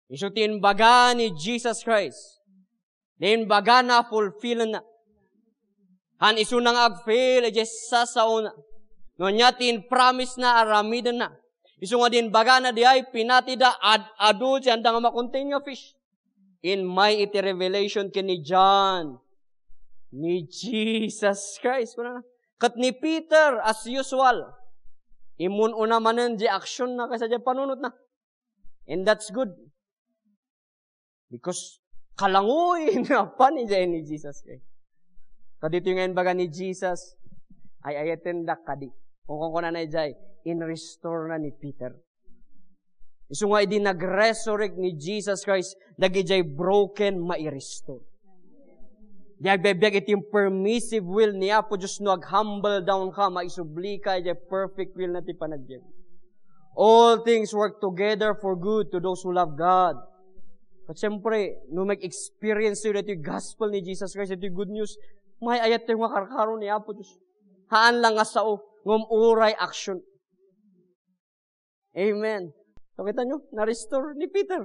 Isutin baga ni Jesus Christ. Din baga na fulfill na. Han isu nang agfil, Jesus sa una. No niya tin promise na aramidan na. Isu nga din baga na di ay pinatida adu dyan nga makontain nga fish. In my iti revelation kini John. Ni Jesus Christ. Kat ni Peter, as usual, imun una manan di action na kasi di panunot na. And that's good. Because kalangoy na pa ni Jesus Christ. Kadito yung baga ni Jesus, ay ayaten da kadi. Kung na jay, in-restore na ni Peter. Isu nga idi nag-resurrect ni Jesus Christ, dagi jay broken, ma-restore. Diagbebeg iti yung permissive will niya po Diyos no ag-humble down ka, maisubli ka, iti perfect will na ti panagyan. All things work together for good to those who love God. At siyempre, no mag-experience yun ito yung gospel ni Jesus Christ, ito yung good news, may ayat yung makarkaro niya po Diyos. Haan lang nga sao, ngumuray action. Amen. So kita nyo, na-restore ni Peter.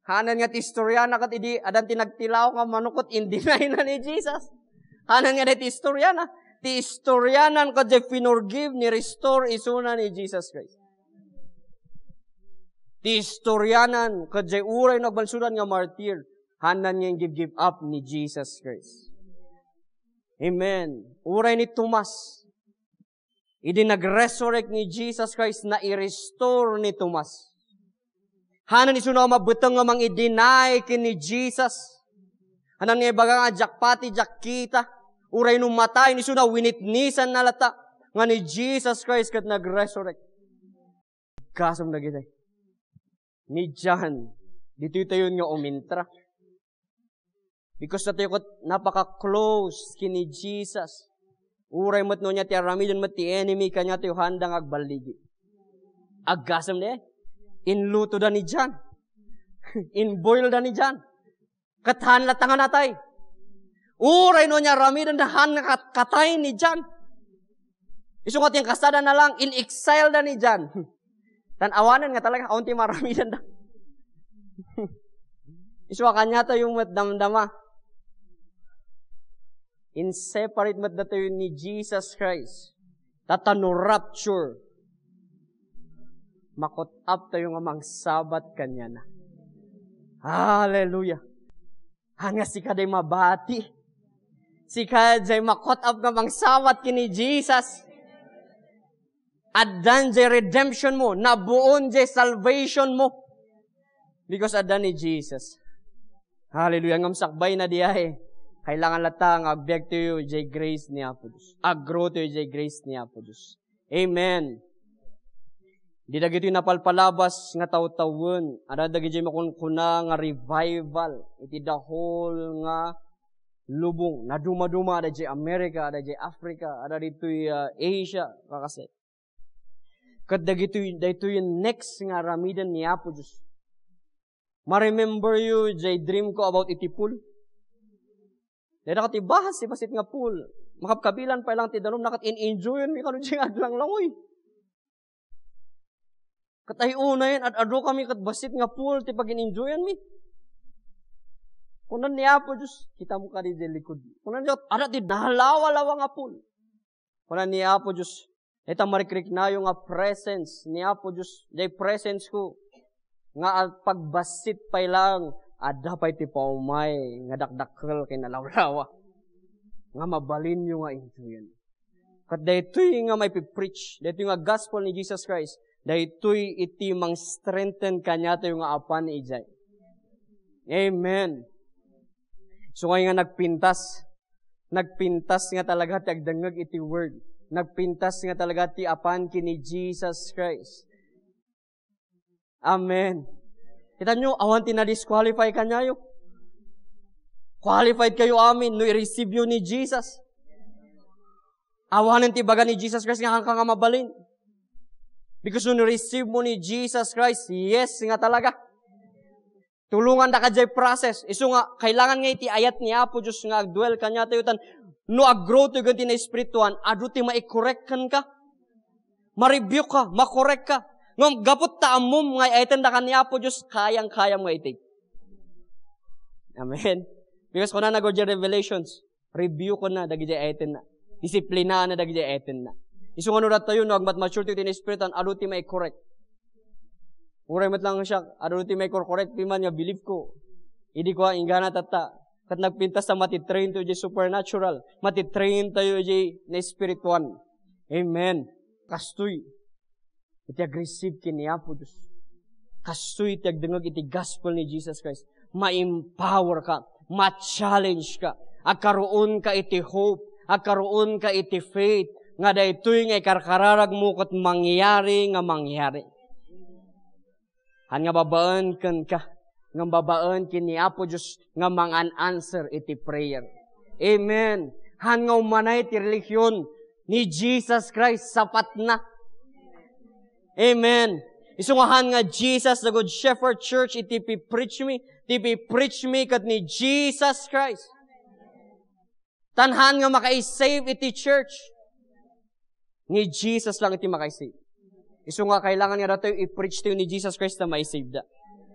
Hanan nga ti istorya na kat idi adan tinagtilaw nga manukot in-deny na ni Jesus. Hanan nga ti istorya na. Ti istoryanan kat jay finorgive ni restore isuna ni Jesus Christ. Ti istoryanan kat jay uray nagbalsudan nga martyr. Hanan nga give up ni Jesus Christ. Amen. Uray ni Tomas. Idi nag-resurrect ni Jesus Christ na i-restore ni Tomas. Hanan isu na mabutang nga mang i-deny kini Jesus. Hanan nga baga nga jakpati jakkita. Uray nung matay isu na winitnisan na lata nga ni Jesus Christ kat nag-resurrect. Kasam na gitay. Ni John, dito tayo nga umintra. Because na tayo napaka-close kini Jesus. Uray mat no niya ti aramidon mat ti enemy kanya tayo handang agbaligi. Agkasam na in luto da ni John. In boil da ni John. Kathan latangan natay. Uray no niya ramidan dahan katay ni John. Isungat yung kasada na lang, in exile da ni John. Tan awanan nga talaga, aunti maramidan da. Iswa kanya to yung matdamdama. In separate mat na tayo ni Jesus Christ. Tatano rapture. Makot up tayo nga mang sabat kanya na. Hallelujah. Hanga si kaday mabati. Si kaday makot up nga mang sabat kini Jesus. Adan jay redemption mo. Nabuon jay salvation mo. Because adan ni Jesus. Hallelujah. Ngam sakbay na diya Kailangan latang agbiag tayo jay grace ni Apo Diyos. Aggrow tayo jay grace ni Apo Diyos. Amen. Di dagiti napalpalabas nga taw-tawon. Ada dagiti makunkuna nga revival. Iti dahol nga lubong. Naduma-duma ada di Amerika, ada di Africa, ada dito Asia. Kakase. Kat dagiti yung next nga ramidan ni Apo Diyos. Ma-remember you jay dream ko about iti pool. Dahil nakatibahas si basit nga pool. Makapkabilan pa lang ti danom nakat in-enjoyin. May kanun siyang adlang langoy. Katay unayin at ado kami kat basit nga pool ti pag-in-enjoyan mi. Kunan niya po Diyos, kita mo ka di likod. Kunan niya, ada ti nahalawa-lawa nga pool. Kunan niya po Diyos, ito marikrik na yung nga presence niya po Diyos, day presence ko. Nga pagbasit pa lang, ada pa iti paumay, nga dakdakkel kinalawlawa. Nga mabalin yung nga enjoyan. Kat daytoy nga may preach, daytoy nga gospel ni Jesus Christ, daytoy iti mang strengthen kanya tayo nga apan ni Ijay. Amen. So nga nagpintas nga talaga ti agdangag iti word. Nagpintas nga talaga ti apan kini Jesus Christ. Amen. Kita nyo, awan ti na-disqualify kanyayo. Qualified kayo amin, no i-receive yun ni Jesus. Awanan ti baga ni Jesus Christ nga hanggang nga mabalin. Because no receive mo ni Jesus Christ, yes nga talaga. Tulungan da ka jay process. Iso nga, kailangan nga iti ayat ni Apo Diyos nga agdwell kanya tayo tan, no aggrow tayo ganti na espirituan, adu ti ma-correct ka. Ma-rebuke ka, ma-correct ka. Ngam gapot ta amom nga ayatan da ka ni Apo Diyos, kayang-kayang nga iti. Amen. Because kung na nag-o revelations, review ko na, dagi jay ayatan na. Disiplinaan na, dagi jay ayatan na. Iso nga nurat tayo, no, agmat mature tayo tin espiritan, adu ti ma-correct. Uray mat lang siya, adu ti ma-correct, piman nga, believe ko. Hindi ko ingana tata. Kat nagpintas sa matitrain tayo jay supernatural. Matitrain tayo jay na espirituan. Amen. Kastoy. Iti aggressive kini Apo Diyos. Kastoy iti agdengag iti gospel ni Jesus Christ. Ma-empower ka. Ma-challenge ka. Agkaroon ka iti hope. Agkaroon ka iti faith. Nga daytoy nga ikarkararag mo kat mangyari nga mangyari. Han nga babaan kan ka. Nga babaan kini Apo Diyos nga mangan-answer iti prayer. Amen. Han nga umanay iti religion ni Jesus Christ sapat na. Amen. Isungahan nga Jesus, the Good Shepherd Church, iti preach me kat ni Jesus Christ. Tanhan nga makai-save iti church. Ni Jesus lang iti makai-save. Iso nga kailangan nga tayo i-preach tayo ni Jesus Christ na mai-save da.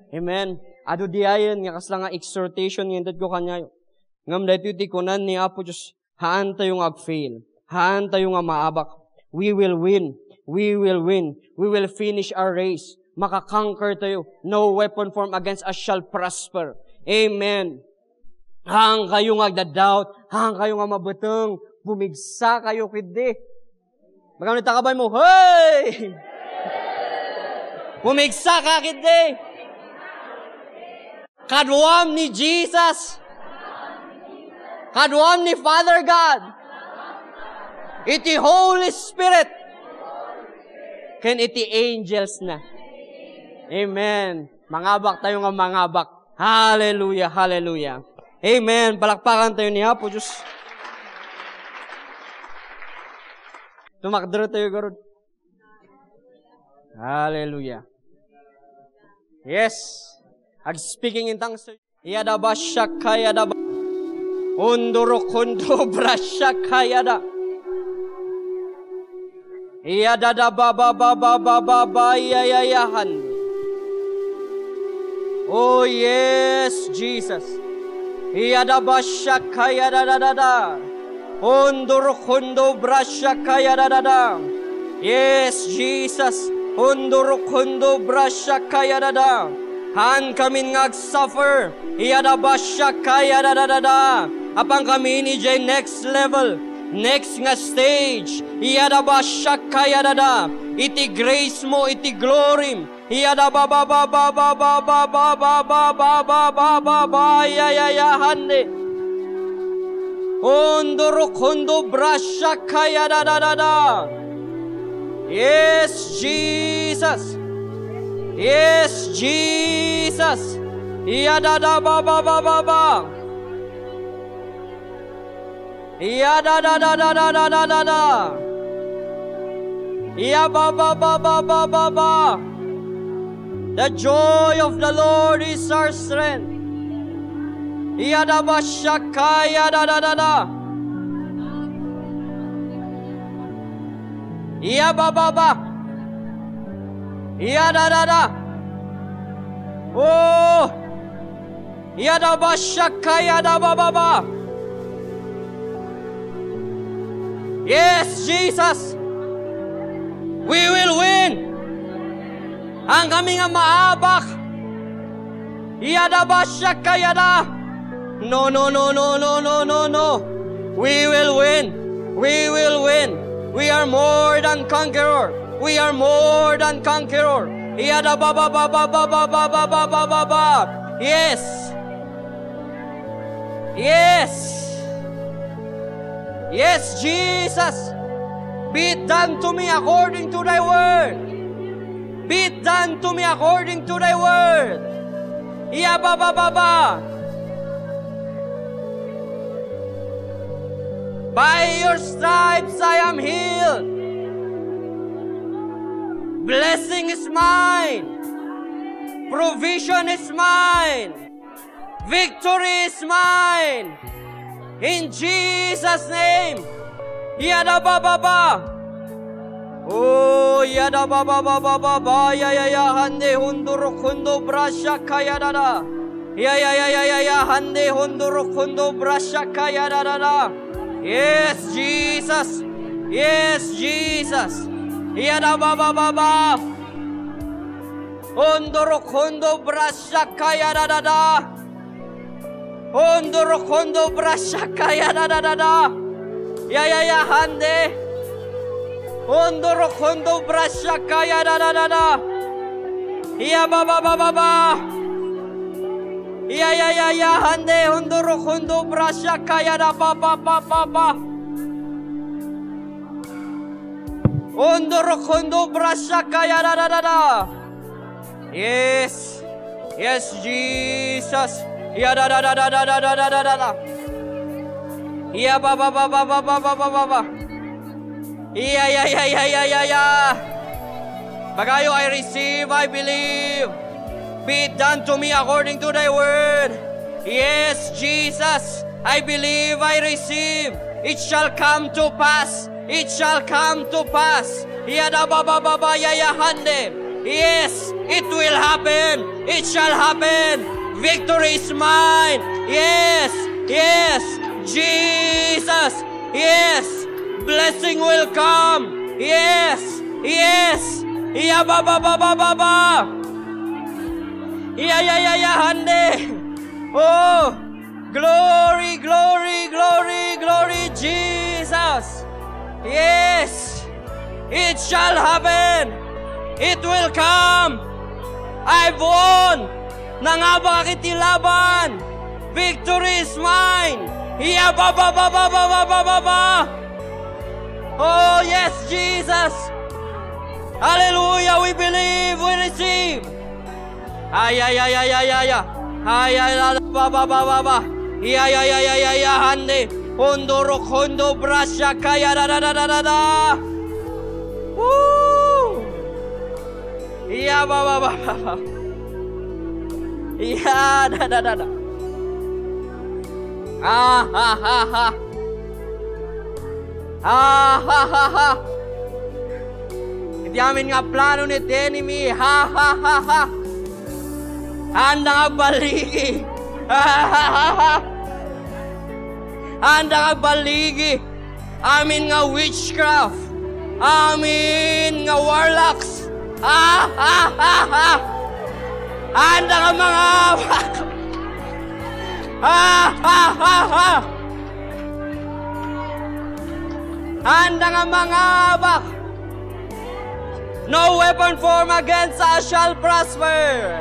Amen. Ado diayan nga kasla nga exhortation nga indad ko kanyayo. Ngam dahito iti kunan ni Apo Diyos, haan tayo nga ag-fail. Haan tayo nga maabak. We will win. We will win. We will finish our race. Makakonquer tayo. No weapon formed against us shall prosper. Amen. Hang kayo nga agda-doubt. Hang kayo nga mabutong. Bumigsa kayo kidi. Magkano takabay mo? Hey! Bumigsa ka kidi. Kadwam ni Jesus. Kadwam ni Father God. Iti Holy Spirit. Ken iti angels na. Amen. Mangabak tayo nga mangabak. Hallelujah, hallelujah. Amen. Palakpakan tayo ni Apo Diyos. Tumakdro tayo, Garod. Hallelujah. Yes. I'm speaking in tongues. Yadaba shakayadaba. Unduro kundo brashakayada. Yadada baba baba baba baba yayayahan. Oh yes, Jesus. Yadaba shakayadadada. Unduro kundo brashakayadada. Yes, Jesus. Unduro kundo brashakayadada. Han kami ngag-suffer. Yadaba shakayadadada. Apang kami ni J next level. Next nga stage, iyadaba shakayadada, iti grace mo, iti glory, iyadaba ba ba ba ba ba ba ba ba ba ba ba ba ba ba yayayahande, ondoro kondo brasha kayadadada. Yes, Jesus. Yes, Jesus. Iyadada ba ba ba ba ba. Ya da da da da da da da da da. Ya ba ba ba ba ba ba ba. The joy of the Lord is our strength. Ya da ba shaka ya da da da da. Ya ba ba ba. Ya da da da. Oh. Ya da ba shaka ya da ba ba ba. Yes, Jesus. We will win. Ang kami nga maabak. Yada ba siya kayada? No, no, no, no, no, no, no, no. We will win. We will win. We are more than conqueror. We are more than conqueror. Yada ba ba ba ba ba ba ba ba ba ba ba ba. Yes. Yes. Yes, Jesus. Be it done to me according to thy word. Be it done to me according to thy word. Iya baba. By your stripes I am healed. Blessing is mine. Provision is mine. Victory is mine. In Jesus' name. Yada baba. Oh, yada baba. Ya hande hunduruk hundo brasha kaya dada. Ya hande hunduruk hundo brasha kaya dada. Yes, Jesus. Yes, Jesus. Yada baba. Hunduruk hundo brasha kaya dada. Hunduruk hundo brasha kaya dada. Ya hande. Hunduruk hundo brasha kaya dada. Ya baba. Ya hande hunduruk hundo brasha kaya da papa. Hunduruk hundo brasha kaya dada. Yes. Yes, Jesus. Ya da. Ya baba. Ya. Bagayo, I receive, I believe. Be it done to me according to thy word. Yes, Jesus, I believe, I receive. It shall come to pass. It shall come to pass. Yada baba ya hande. Yes, it will happen. It shall happen. Victory is mine. Yes, Jesus. Yes, blessing will come. Yes. Ya baba. Ya hande. Oh, glory, Jesus. Yes, it shall happen. It will come. I've won. Nangaba kitilaban. Victory is mine. Ya baba. Oh, yes, Jesus. Hallelujah, we believe, we receive. Ay, baba. Ya hande. Hondo brasha kaya da. Woo. Ya baba. Ya da. Ha. Iti amin nga plano ni enemy. Ha. Anda nga baligi. Anda nga baligi. Amin nga witchcraft. Amin nga warlocks. Anda nga mga Anda nga mga abak. No weapon formed against us shall prosper.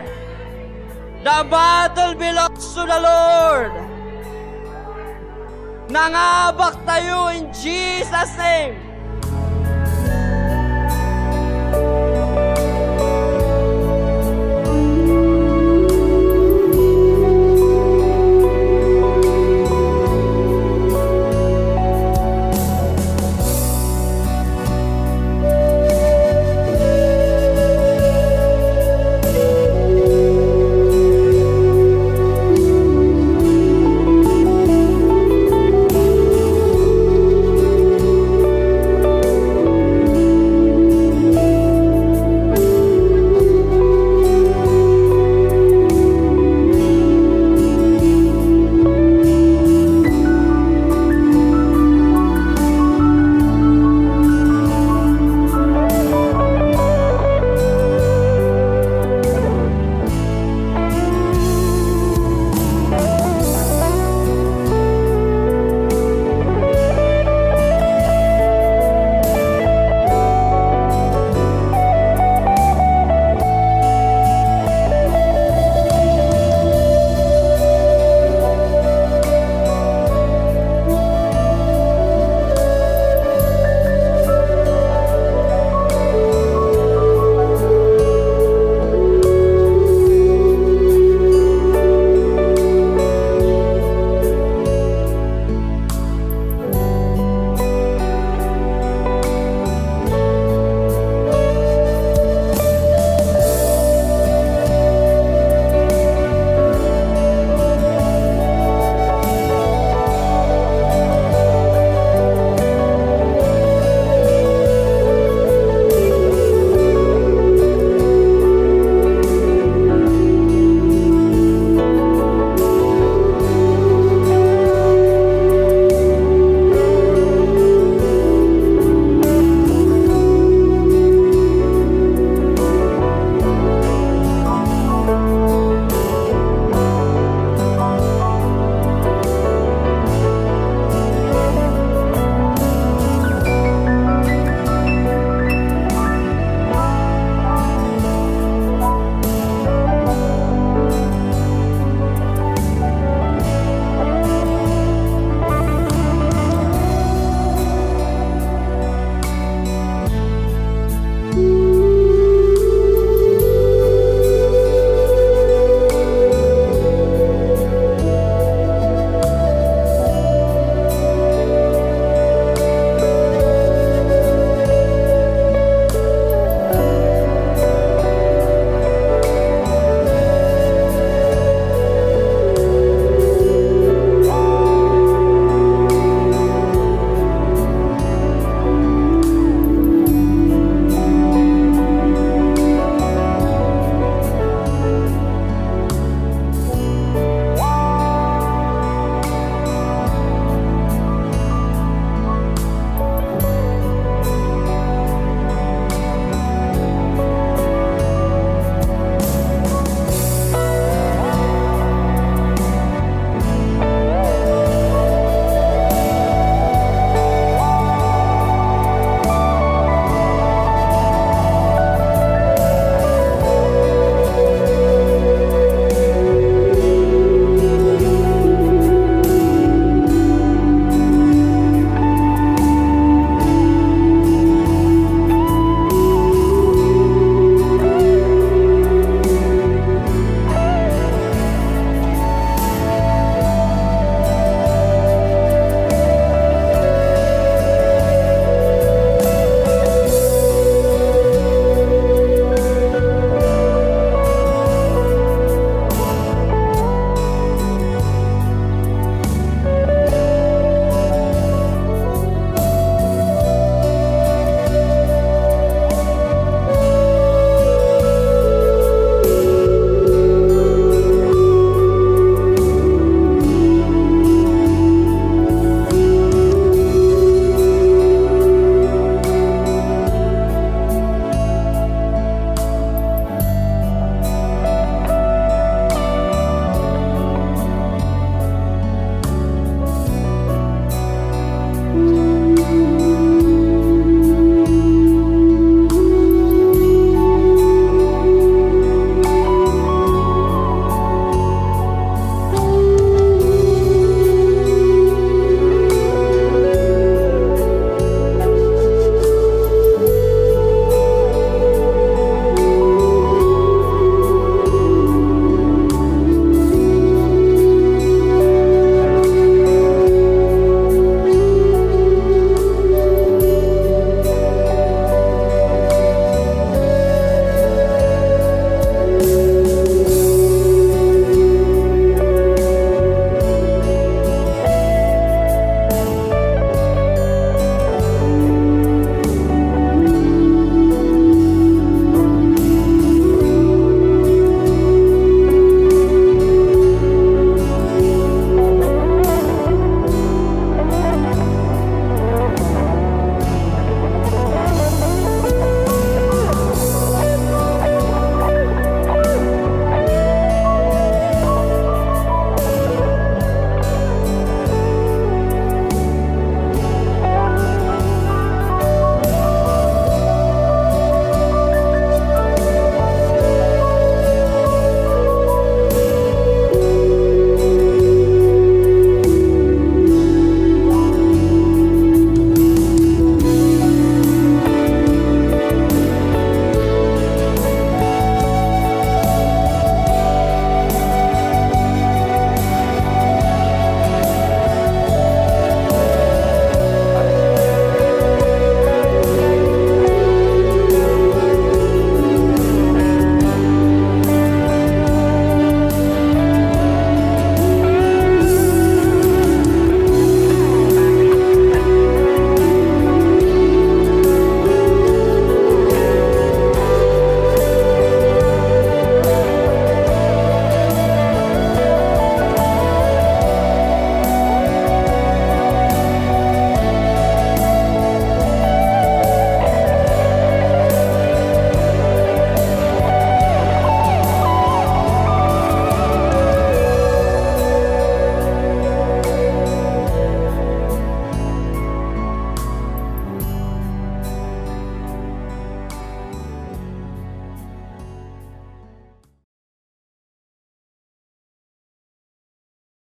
The battle belongs to the Lord. Nangabak tayo in Jesus' name.